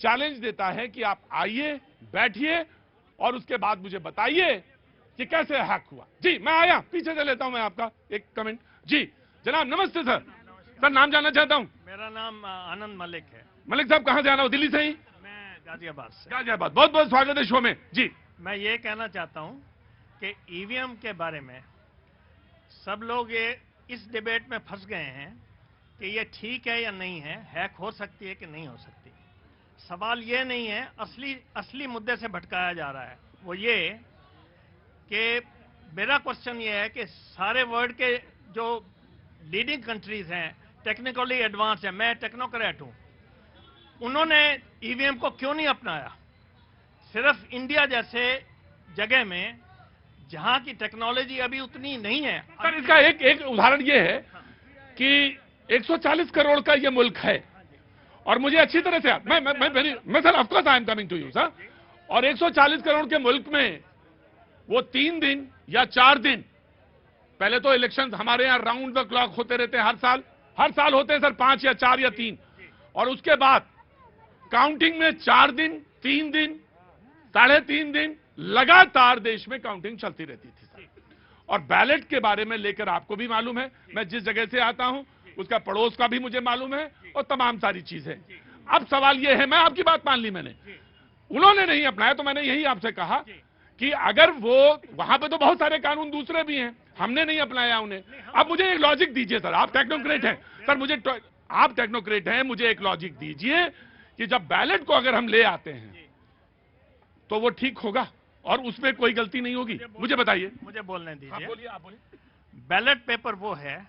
Speaker 1: चैलेंज देता है कि आप आइए, बैठिए और उसके बाद मुझे बताइए कि कैसे हैक हुआ। जी मैं आया, पीछे से लेता हूं मैं आपका एक कमेंट। जी जनाब नमस्ते सर। सर नाम जानना चाहता हूं।
Speaker 10: मेरा नाम आनंद मलिक है।
Speaker 1: मलिक साहब कहां से आना हो? दिल्ली से ही?
Speaker 10: मैं गाजियाबाद से।
Speaker 1: गाजियाबाद, बहुत बहुत स्वागत है शो में। जी
Speaker 10: मैं ये कहना चाहता हूं कि ईवीएम के बारे में सब लोग ये इस डिबेट में फंस गए हैं कि ये ठीक है या नहीं है, हैक हो सकती है कि नहीं हो सकती। सवाल ये नहीं है, असली मुद्दे से भटकाया जा रहा है। वो ये कि मेरा क्वेश्चन ये है कि सारे वर्ल्ड के जो लीडिंग कंट्रीज हैं, टेक्निकली एडवांस है, मैं टेक्नोक्रेट हूं, उन्होंने ईवीएम को क्यों नहीं अपनाया? सिर्फ इंडिया जैसे जगह में जहां की टेक्नोलॉजी अभी उतनी नहीं है।
Speaker 1: सर इसका एक उदाहरण ये है कि 140 करोड़ का ये मुल्क है, और मुझे अच्छी तरह से मैं sir of course I am coming to you sir, और 140 करोड़ के मुल्क में वो 3 दिन या 4 दिन, पहले तो इलेक्शंस हमारे यहाँ राउंड द क्लॉक होते रहते हैं, हर साल होते हैं सर, 5 या 4 या 3, और उसके बाद काउंटिंग में 4 दिन, 3 दिन, 3.5 दिन लगातार देश में काउंटिंग चलती रहती थी सर। और बैलेट के बारे में लेकर आपको भी मालूम है, मैं जिस जगह से आता हूं उसका पड़ोस का भी मुझे मालूम है, और तमाम सारी चीजें। अब सवाल यह है, मैं आपकी बात मान ली मैंने, उन्होंने नहीं अपनाया, तो मैंने यही आपसे कहा कि अगर वो, वहां पे तो बहुत सारे कानून दूसरे भी हैं, हमने नहीं अपनाया उन्हें। अब मुझे एक लॉजिक दीजिए सर, आप टेक्नोक्रेट हैं सर, आप टेक्नोक्रेट हैं, मुझे एक लॉजिक दीजिए कि जब बैलेट को अगर हम ले आते हैं तो वो ठीक होगा और उसमें कोई गलती नहीं होगी, मुझे बताइए।
Speaker 10: मुझे बोलने दीजिए।
Speaker 1: आप बोलिए।
Speaker 10: बैलेट पेपर वो है,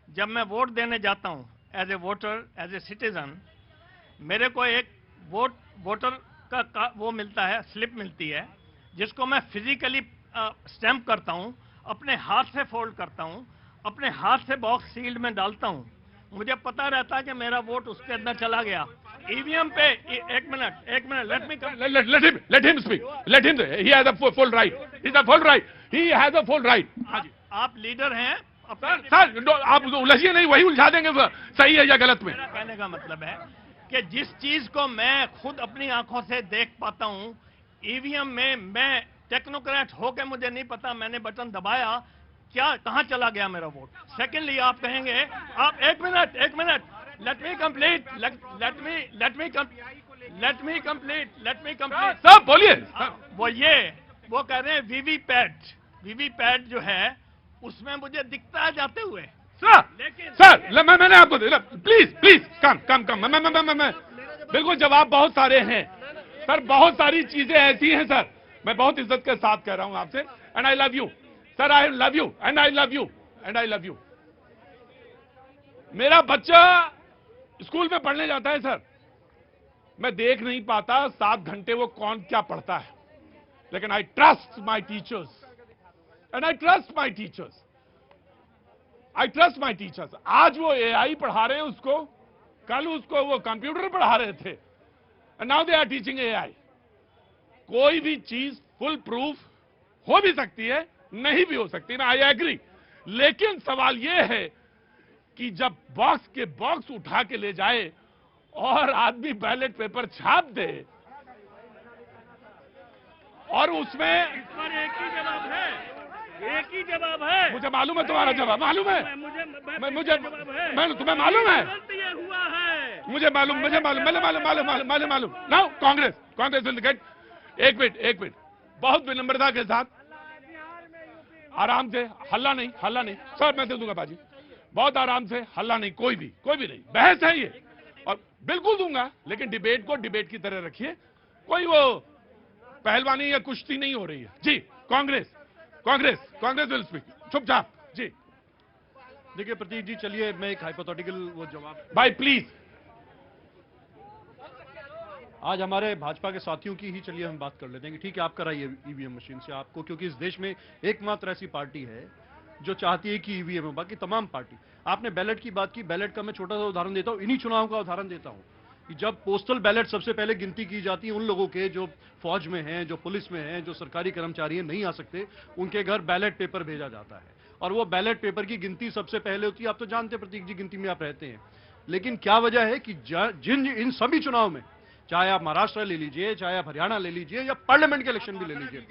Speaker 10: जब मैं वोट देने जाता हूं as a voter, as a citizen, मेरे को एक वोटर का वो मिलता है, स्लिप मिलती है, जिसको मैं फिजिकली स्टैंप करता हूं, अपने हाथ से फोल्ड करता हूं, अपने हाथ से बॉक्स सील्ड में डालता हूं, मुझे पता रहता है कि मेरा वोट उसके अंदर चला गया। ईवीएम पे एक minute
Speaker 1: let him speak, he has a full right, he has a full right।
Speaker 10: आप लीडर हैं,
Speaker 1: सर आप उलझिए नहीं, वही उलझा देंगे सही है या गलत में।
Speaker 10: मेरा कहने का मतलब है कि जिस चीज को मैं खुद अपनी आंखों से देख पाता हूं, ईवीएम में मैं टेक्नोक्रेट होकर मुझे नहीं पता, मैंने बटन दबाया, क्या कहां चला गया मेरा वोट। सेकेंडली आप कहेंगे, आप एक मिनट let me complete
Speaker 1: सब बोलिए।
Speaker 10: वो कह रहे हैं वीवीपैट जो है उसमें मुझे दिखता है जाते हुए।
Speaker 1: सर मैंने आपको प्लीज कम मैं बिल्कुल जवाब बहुत सारे हैं सर, बहुत सारी चीजें ऐसी हैं सर, मैं बहुत इज्जत के साथ कह रहा हूं आपसे, and I love you sir, I love you and I love you. मेरा बच्चा स्कूल में पढ़ने जाता है सर, मैं देख नहीं पाता 7 घंटे वो कौन क्या पढ़ता है, लेकिन I trust my teachers and I trust my teachers. आज वो एआई पढ़ा रहे हैं उसको, कल उसको वो कंप्यूटर पढ़ा रहे थे, and now they are teaching AI. कोई भी चीज फुल प्रूफ हो भी सकती है, नहीं भी हो सकती ना, आई एग्री, लेकिन सवाल यह है कि जब बॉक्स के बॉक्स उठा के ले जाए और आदमी बैलेट पेपर छाप दे और उसमें
Speaker 4: इस पर एक ही जवाब है,
Speaker 1: मुझे मालूम है तुम्हारा जवाब, मालूम है मुझे तुम्हें मालूम है,
Speaker 4: हुआ है,
Speaker 1: मुझे मालूम नाउ कांग्रेस विल गेट। एक मिनट बहुत विनम्रता के साथ, आराम से, हल्ला नहीं सर, मैं दे दूंगा बाजी, बहुत आराम से, हल्ला नहीं, कोई भी नहीं, बहस है ये, और बिल्कुल दूंगा, लेकिन डिबेट को डिबेट की तरह रखिए, कोई वो पहलवानी या कुश्ती नहीं हो रही है। जी कांग्रेस विल स्पीक, चुपचाप जी।
Speaker 7: देखिए प्रतीक जी, चलिए मैं एक हाइपोथेटिकल वो जवाब,
Speaker 1: भाई प्लीज।
Speaker 7: आज हमारे भाजपा के साथियों की ही चलिए हम बात कर लेते हैं कि ठीक है आप कराइए ईवीएम मशीन से आपको, क्योंकि इस देश में एकमात्र ऐसी पार्टी है जो चाहती है कि ईवीएम हो, बाकी तमाम पार्टी। आपने बैलेट की बात की, बैलेट का मैं छोटा सा उदाहरण देता हूं, इन्हीं चुनाव का उदाहरण देता हूं कि जब पोस्टल बैलेट सबसे पहले गिनती की जाती है उन लोगों के जो फौज में हैं, जो पुलिस में हैं, जो सरकारी कर्मचारी हैं, नहीं आ सकते, उनके घर बैलेट पेपर भेजा जाता है और वो बैलेट पेपर की गिनती सबसे पहले होती है। आप तो जानते हैं प्रतीक जी, गिनती में आप रहते हैं, लेकिन क्या वजह है कि जिन इन सभी चुनाव में, चाहे आप महाराष्ट्र ले लीजिए, चाहे आप हरियाणा ले लीजिए या पार्लियामेंट के इलेक्शन भी ले लीजिए,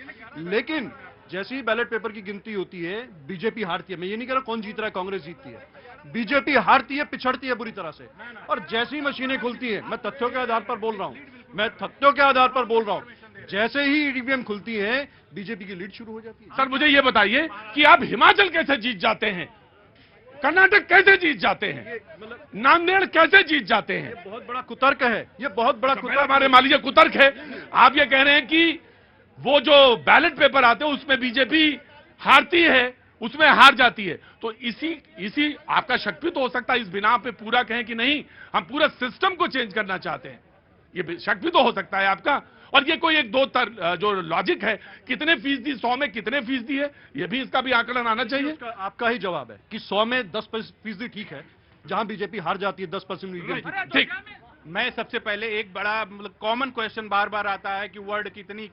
Speaker 7: लेकिन जैसे ही बैलेट पेपर की गिनती होती है बीजेपी हारती है। मैं ये नहीं कह रहा कौन जीत रहा है, कांग्रेस जीतती है, बीजेपी हारती है, पिछड़ती है बुरी तरह से। और जैसी ही मशीनें खुलती हैं, मैं तथ्यों के आधार पर बोल रहा हूं, जैसे ही ईवीएम खुलती है बीजेपी की लीड शुरू हो जाती है।
Speaker 1: सर मुझे ये बताइए कि आप हिमाचल कैसे जीत जाते हैं, कर्नाटक कैसे जीत जाते हैं, नांदेड़ कैसे जीत जाते हैं?
Speaker 7: बहुत बड़ा कुतर्क है, ये बहुत बड़ा कुतर्क।
Speaker 1: हमारे मान लीजिए कुतर्क है, आप ये कह रहे हैं कि वो जो बैलेट पेपर आते हैं उसमें बीजेपी हारती है, उसमें हार जाती है, तो इसी आपका शक भी तो हो सकता है, इस बिना पे पूरा कहें कि नहीं हम पूरा सिस्टम को चेंज करना चाहते हैं, ये शक भी तो हो सकता है आपका। और ये कोई एक दो जो लॉजिक है, कितने फीसदी, 100 में कितने फीसदी है, ये भी इसका भी आंकलन आना चाहिए।
Speaker 7: आपका ही जवाब है कि 100 में 10% ठीक है, जहां बीजेपी हार जाती है 10%।
Speaker 1: ठीक,
Speaker 3: मैं सबसे पहले एक बड़ा मतलब कॉमन क्वेश्चन बार बार आता है कि वर्ल्ड कितनी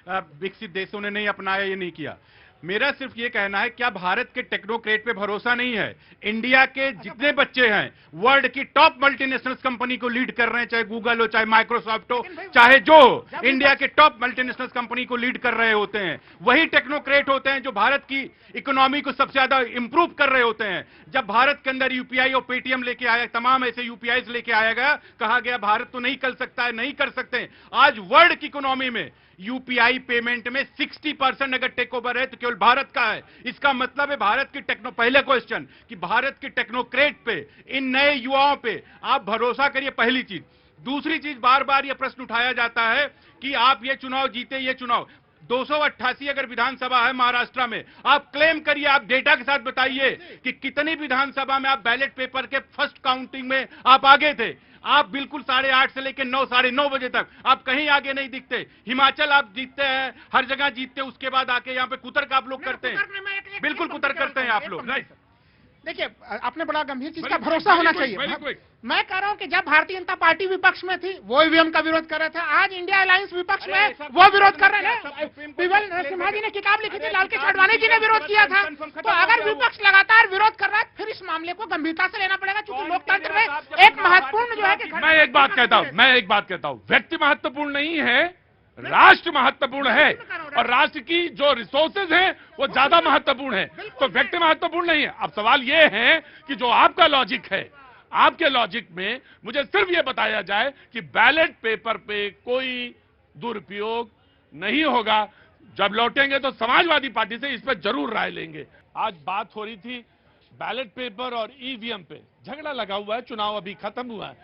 Speaker 3: विकसित देशों ने नहीं अपनाया, ये नहीं किया। मेरा सिर्फ ये कहना है, क्या भारत के टेक्नोक्रेट पे भरोसा नहीं है? इंडिया के जितने बच्चे हैं वर्ल्ड की टॉप मल्टीनेशनल कंपनी को लीड कर रहे हैं, चाहे गूगल हो, चाहे माइक्रोसॉफ्ट हो, चाहे जो इंडिया के टॉप मल्टीनेशनल कंपनी को लीड कर रहे होते हैं, वही टेक्नोक्रेट होते हैं जो भारत की इकोनॉमी को सबसे ज्यादा इंप्रूव कर रहे होते हैं। जब भारत के अंदर यूपीआई और पेटीएम लेके आया, तमाम ऐसे यूपीआई लेके आया गया, कहा गया भारत तो नहीं कर सकता है, नहीं कर सकते। आज वर्ल्ड की इकोनॉमी में यूपीआई पेमेंट में 60% अगर टेक ओवर है तो केवल भारत का है। इसका मतलब है भारत की पहले क्वेश्चन कि भारत के टेक्नोक्रेट पे, इन नए युवाओं पे आप भरोसा करिए, पहली चीज। दूसरी चीज, बार बार यह प्रश्न उठाया जाता है कि आप ये चुनाव जीते, ये चुनाव 288 अगर विधानसभा है महाराष्ट्र में, आप क्लेम करिए, आप डेटा के साथ बताइए कि कितनी विधानसभा में आप बैलेट पेपर के फर्स्ट काउंटिंग में आप आगे थे। आप बिल्कुल 8:30 से लेकर 9, 9:30 बजे तक आप कहीं आगे नहीं दिखते। हिमाचल आप जीतते हैं, हर जगह जीतते हैं, उसके बाद आके यहाँ पे कुतर्क आप लोग करते हैं, बिल्कुल कुतर्क करते हैं आप लोग।
Speaker 6: देखिए, आपने बड़ा गंभीर चीज का भरोसा होना चाहिए। मैं कह रहा हूं कि जब भारतीय जनता पार्टी विपक्ष में थी वो ईवीएम का विरोध कर रहे थे, आज इंडिया अलायंस विपक्ष में वो विरोध कर रहे हैं। बिमल नरसिम्हा जी ने किताब लिखी थी, लाल कृष्ण आडवाणी जी ने विरोध किया था। तो अगर विपक्ष लगातार विरोध कर रहा है, फिर इस मामले को गंभीरता से लेना पड़ेगा, क्योंकि लोकतंत्र में एक महत्वपूर्ण जो है कि
Speaker 1: मैं एक बात कहता हूं, व्यक्ति महत्वपूर्ण नहीं है, राष्ट्र महत्वपूर्ण है, और राष्ट्र की जो रिसोर्सेज हैं वो ज्यादा महत्वपूर्ण है, तो व्यक्ति महत्वपूर्ण नहीं है। अब सवाल ये है कि जो आपका लॉजिक है, आपके लॉजिक में मुझे सिर्फ ये बताया जाए कि बैलेट पेपर पे कोई दुरुपयोग नहीं होगा। जब लौटेंगे तो समाजवादी पार्टी से इस पर जरूर राय लेंगे। आज बात हो रही थी बैलेट पेपर और ईवीएम पे, झगड़ा लगा हुआ है, चुनाव अभी खत्म हुआ है।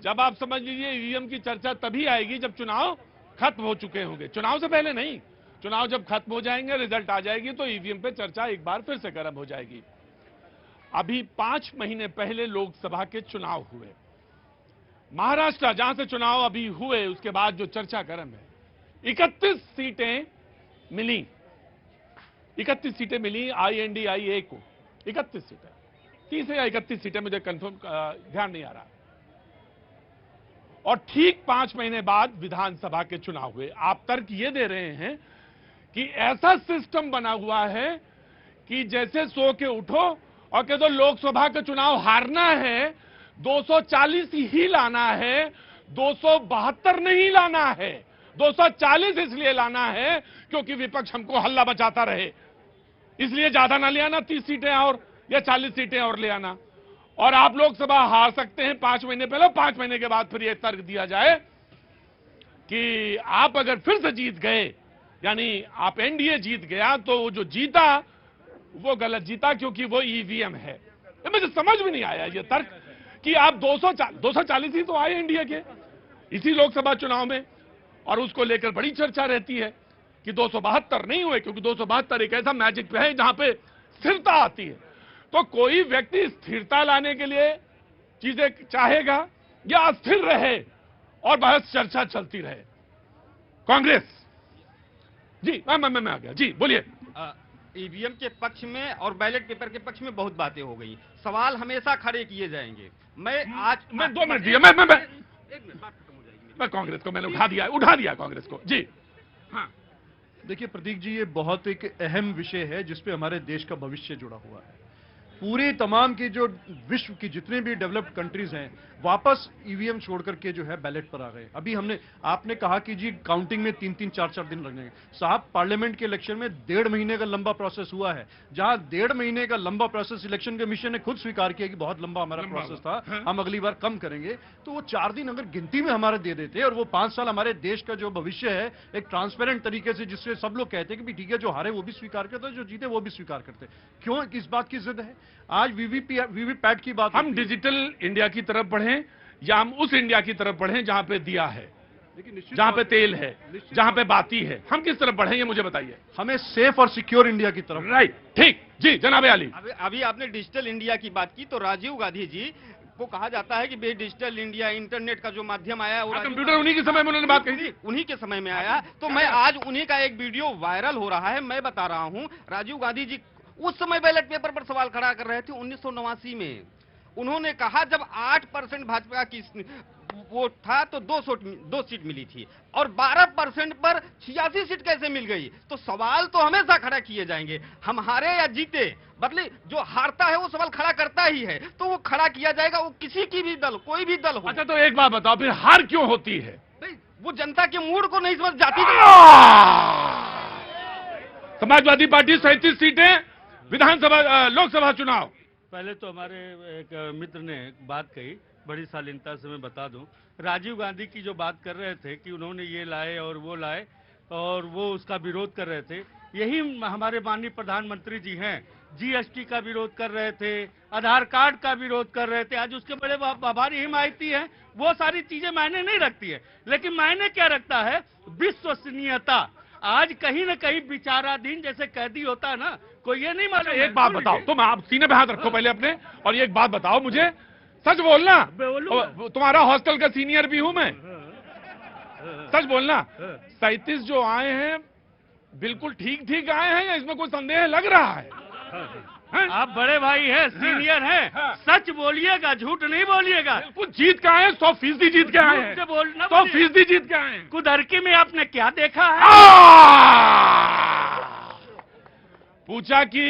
Speaker 1: जब आप समझ लीजिए ईवीएम की चर्चा तभी आएगी जब चुनाव खत्म हो चुके होंगे, चुनाव से पहले नहीं। चुनाव जब खत्म हो जाएंगे, रिजल्ट आ जाएगी, तो ईवीएम पे चर्चा एक बार फिर से गर्म हो जाएगी। अभी 5 महीने पहले लोकसभा के चुनाव हुए, महाराष्ट्र जहां से चुनाव अभी हुए उसके बाद जो चर्चा गर्म है, 31 सीटें मिली, 31 सीटें मिली INDIA को, 31 सीटें, 30 या 31 सीटें, मुझे कंफर्म ध्यान नहीं आ रहा। और ठीक 5 महीने बाद विधानसभा के चुनाव हुए। आप तर्क ये दे रहे हैं कि ऐसा सिस्टम बना हुआ है कि जैसे सो के उठो और कह दो लोकसभा का चुनाव हारना है, 240 ही लाना है, 272 नहीं लाना है, 240 इसलिए लाना है क्योंकि विपक्ष हमको हल्ला बचाता रहे, इसलिए ज्यादा ना ले आना, 30 सीटें और या 40 सीटें और ले आना, और आप लोकसभा हार सकते हैं 5 महीने पहले। 5 महीने के बाद फिर यह तर्क दिया जाए कि आप अगर फिर से जीत गए, यानी आप एनडीए जीत गया, तो वो जो जीता वो गलत जीता क्योंकि वो ईवीएम है। ये मुझे समझ में नहीं आया ये तर्क कि आप 240 ही तो आए एनडीए के इसी लोकसभा चुनाव में, और उसको लेकर बड़ी चर्चा रहती है। कि 272 नहीं हुए, क्योंकि 272 एक ऐसा मैजिक है जहां पे स्थिरता आती है। तो कोई व्यक्ति स्थिरता लाने के लिए चीजें चाहेगा या अस्थिर रहे और बहस चर्चा चलती रहे? कांग्रेस जी, मैं आ गया जी, बोलिए।
Speaker 11: ईवीएम के पक्ष में और बैलेट पेपर के पक्ष में बहुत बातें हो गई, सवाल हमेशा खड़े किए जाएंगे। मैं
Speaker 1: 2 मिनट दिया, मैं
Speaker 11: एक मिनट बात खत्म हो जाएगी।
Speaker 1: मैं कांग्रेस को मैंने उठा दिया कांग्रेस को जी। हाँ,
Speaker 7: देखिए प्रतीक जी, ये बहुत एक अहम विषय है जिसपे हमारे देश का भविष्य जुड़ा हुआ है। पूरे तमाम की जो विश्व की जितने भी डेवलप्ड कंट्रीज हैं वापस ईवीएम छोड़ करके जो है बैलेट पर आ गए। अभी आपने कहा कि जी काउंटिंग में 3-3, 4-4 दिन लगेंगे। साहब, पार्लियामेंट के इलेक्शन में 1.5 महीने का लंबा प्रोसेस हुआ है। जहां 1.5 महीने का लंबा प्रोसेस इलेक्शन कमीशन ने खुद स्वीकार किया कि बहुत लंबा हमारा प्रोसेस था, हम अगली बार कम करेंगे। तो वो 4 दिन अगर गिनती में हमारे दे देते और वो 5 साल हमारे देश का जो भविष्य है एक ट्रांसपेरेंट तरीके से, जिससे सब लोग कहते हैं कि ठीक है, जो हारे वो भी स्वीकार करते, जो जीते वो भी स्वीकार करते। क्यों किस बात की जिद है? आज वीवीपैट की बात,
Speaker 1: हम डिजिटल इंडिया की तरफ बढ़ें या हम उस इंडिया की तरफ बढ़ें जहां पे दिया है, जहां पे तेल है, जहां पे बाती है? हम किस तरफ बढ़ें ये मुझे बताइए।
Speaker 7: हमें सेफ और सिक्योर इंडिया की तरफ।
Speaker 1: राइट, ठीक जी जनाब अली।
Speaker 11: अभी आपने डिजिटल इंडिया की बात की, तो राजीव गांधी जी को कहा जाता है कि डिजिटल इंडिया, इंटरनेट का जो माध्यम आया वो
Speaker 1: कंप्यूटर उन्हीं के समय में उन्होंने बात कही थी,
Speaker 11: उन्हीं के समय में आया। तो मैं आज उन्हीं का एक वीडियो वायरल हो रहा है, मैं बता रहा हूं। राजीव गांधी जी उस समय बैलेट पेपर पर सवाल खड़ा कर रहे थे 1989 में। उन्होंने कहा जब 8% भाजपा की वोट था तो 2 सीट मिली थी और 12% पर 86 सीट कैसे मिल गई? तो सवाल तो हमेशा खड़ा किए जाएंगे, हम हारे या जीते, बदले जो हारता है वो सवाल खड़ा करता ही है, तो वो खड़ा किया जाएगा, वो किसी की भी दल, कोई भी दल हो।
Speaker 1: अच्छा, तो एक बात बताओ, फिर हार क्यों होती है?
Speaker 11: वो जनता के मूड को नहीं समझ जाती।
Speaker 1: समाजवादी पार्टी 37 सीटें, विधानसभा लोकसभा चुनाव।
Speaker 4: पहले तो हमारे एक मित्र ने बात कही, बड़ी शालीनता से मैं बता दूं, राजीव गांधी की जो बात कर रहे थे कि उन्होंने ये लाए और वो लाए और वो उसका विरोध कर रहे थे, यही हमारे माननीय प्रधानमंत्री जी हैं। जीएसटी का विरोध कर रहे थे, आधार कार्ड का विरोध कर रहे थे, आज उसके बड़े भारी हिमायती हैं। वो सारी चीजें मायने नहीं रखती है, लेकिन मायने क्या रखता है? विश्वसनीयता। आज कहीं ना कहीं विचाराधीन जैसे कैदी होता है ना, कोई ये नहीं मालूम।
Speaker 1: एक बात बताओ, तुम आप सीने पे हाथ रखो पहले अपने, और एक बात बताओ मुझे, सच बोलना। तुम्हारा हॉस्टल का सीनियर भी हूं मैं, सच बोलना। 37 जो आए हैं बिल्कुल ठीक आए हैं या इसमें कोई संदेह लग रहा है?
Speaker 4: आप बड़े भाई हैं, सीनियर हैं, सच बोलिएगा, झूठ नहीं बोलिएगा।
Speaker 1: कुछ जीत के आए हैं, 100% जीत के आए हैं, 100% जीत के आए हैं।
Speaker 4: कुदरकी में आपने क्या देखा है?
Speaker 1: पूछा कि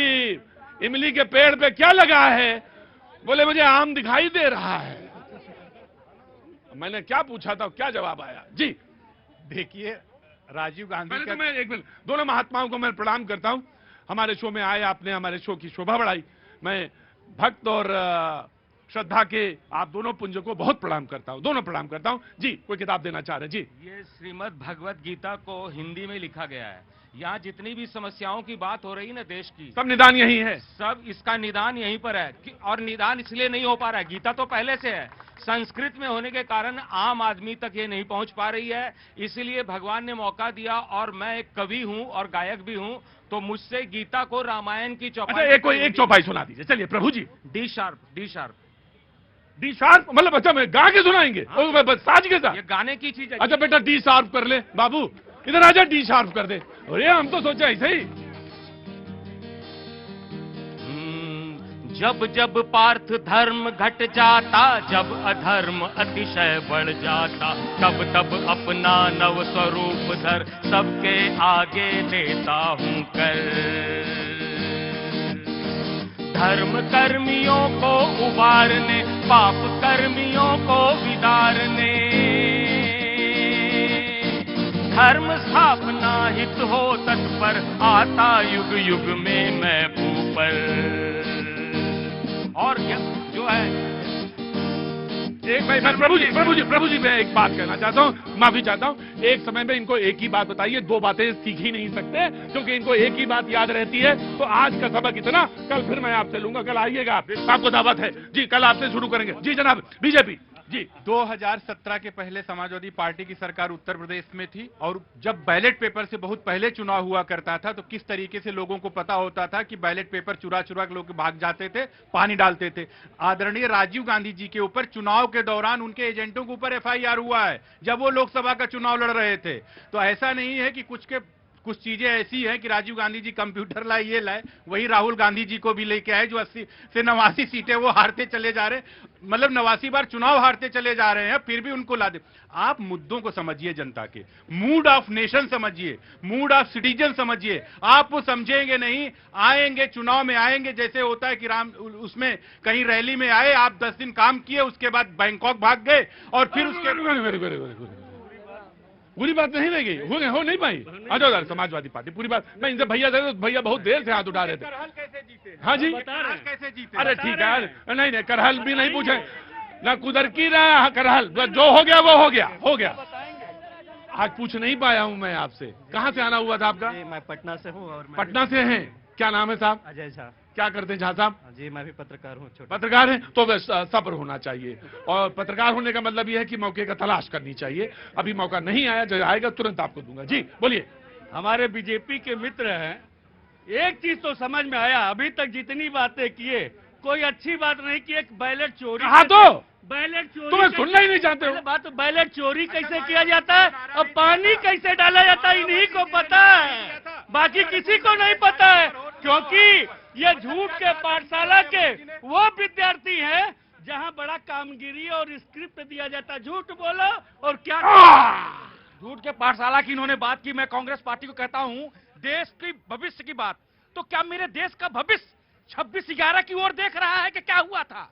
Speaker 1: इमली के पेड़ पे क्या लगा है? बोले मुझे आम दिखाई दे रहा है। मैंने क्या पूछा था, क्या जवाब आया? जी
Speaker 3: देखिए, राजीव गांधी का,
Speaker 1: मैं एक मिनट, दोनों महात्माओं को मैं प्रणाम करता हूं। हमारे शो में आए, आपने हमारे शो की शोभा बढ़ाई। मैं भक्त और श्रद्धा के आप दोनों पुंज को बहुत प्रणाम करता हूं, दोनों प्रणाम करता हूं। जी कोई किताब देना चाह रहे? जी,
Speaker 12: ये श्रीमद् भगवत गीता को हिंदी में लिखा गया है। यहाँ जितनी भी समस्याओं की बात हो रही है ना देश की,
Speaker 1: सब निदान यही है,
Speaker 12: सब इसका निदान यहीं पर है। और निदान इसलिए नहीं हो पा रहा है, गीता तो पहले से है, संस्कृत में होने के कारण आम आदमी तक ये नहीं पहुंच पा रही है। इसलिए भगवान ने मौका दिया, और मैं एक कवि हूं और गायक भी हूं, तो मुझसे गीता को रामायण की चौपाई।
Speaker 1: अच्छा, एक चौपाई सुना दीजिए। चलिए प्रभु जी।
Speaker 12: D sharp D sharp
Speaker 1: D sharp मतलब अच्छा मैं गा के सुनाएंगे? साज के साथ?
Speaker 12: ये गाने की चीज है।
Speaker 1: अच्छा बेटा डी शार्प कर ले, बाबू इधर आजा, डी शार्प कर दे। अरे हम तो सोचा ऐसे ही।
Speaker 12: जब जब पार्थ धर्म घट जाता, जब अधर्म अतिशय बढ़ जाता, तब तब अपना नव स्वरूप धर सबके आगे देता हूं कर। धर्म कर्मियों को उबारने, पाप कर्मियों को विदारने, धर्म स्थापना हित हो तत्पर, आता युग युग में मैं भूपर। और जो है
Speaker 1: एक भाई, मैं प्रभु जी मैं एक बात कहना चाहता हूँ, माफी चाहता हूँ। एक समय में इनको एक ही बात बताइए, 2 बातें सीख ही नहीं सकते, क्योंकि इनको एक ही बात याद रहती है। तो आज का सबक इतना, कल फिर मैं आपसे लूंगा, कल आइएगा आप, आपको दावत है जी, कल आपसे शुरू करेंगे। जी जनाब, बीजेपी जी
Speaker 3: 2017 के पहले समाजवादी पार्टी की सरकार उत्तर प्रदेश में थी और जब बैलेट पेपर से बहुत पहले चुनाव हुआ करता था तो किस तरीके से लोगों को पता होता था कि बैलेट पेपर चुरा चुरा के लोग भाग जाते थे, पानी डालते थे। आदरणीय राजीव गांधी जी के ऊपर चुनाव के दौरान उनके एजेंटों के ऊपर FIR हुआ है जब वो लोकसभा का चुनाव लड़ रहे थे। तो ऐसा नहीं है कि कुछ चीजें ऐसी हैं कि राजीव गांधी जी कंप्यूटर लाए, ये लाए, वही राहुल गांधी जी को भी लेके आए जो 80 से 89 सीटें वो हारते चले जा रहे, मतलब 89 बार चुनाव हारते चले जा रहे हैं, फिर भी उनको ला दे। आप मुद्दों को समझिए, जनता के मूड ऑफ नेशन समझिए, मूड ऑफ सिटीजन समझिए। आप वो समझेंगे नहीं, आएंगे चुनाव में आएंगे, जैसे होता है कि उसमें कहीं रैली में आए, आप 10 दिन काम किए, उसके बाद बैंकॉक भाग गए और फिर उसके
Speaker 1: पूरी बात नहीं रह गई, हो नहीं पाई। आ जाओ यार, समाजवादी पार्टी पूरी बात। मैं इनसे भैया दे, भैया बहुत देर से हाथ उठा रहे थे।
Speaker 3: कैसे जीते?
Speaker 1: हाँ जी,
Speaker 3: कैसे जीते?
Speaker 1: अरे ठीक है यार, नहीं करहल भी नहीं पूछे ना, कुदरती रहा करहल, जो हो गया वो हो गया। आज पूछ नहीं पाया हूँ मैं आपसे, कहाँ से आना हुआ था आपका?
Speaker 13: मैं पटना से हूँ। और
Speaker 1: पटना से हैं, क्या नाम है साहब?
Speaker 13: अजय झा।
Speaker 1: क्या करते हैं झा साहब?
Speaker 13: जी मैं भी पत्रकार हूँ।
Speaker 1: पत्रकार हैं तो बस सब्र होना चाहिए, और पत्रकार होने का मतलब यह है कि मौके का तलाश करनी चाहिए। अभी मौका नहीं आया, जब आएगा तुरंत आपको दूंगा। जी बोलिए।
Speaker 4: हमारे बीजेपी के मित्र हैं, एक चीज तो समझ में आया, अभी तक जितनी बातें किए कोई अच्छी बात नहीं की। एक बैलेट चोरी,
Speaker 1: हाँ तो
Speaker 4: बैलेट चोरी
Speaker 1: तुम्हें सुनना ही नहीं चाहते हो।
Speaker 4: बात तो बैलेट चोरी कैसे किया जाता है और पानी कैसे डाला जाता है इन्हीं को पता है, बाकी किसी को नहीं पता है। क्योंकि ये झूठ के पाठशाला के वो विद्यार्थी हैं जहां बड़ा कामगिरी और स्क्रिप्ट दिया जाता है। झूठ बोलो और क्या
Speaker 5: झूठ के पाठशाला की इन्होंने बात की। मैं कांग्रेस पार्टी को कहता हूं, देश की भविष्य की बात, तो क्या मेरे देश का भविष्य 26/11 की ओर देख रहा है कि क्या हुआ था?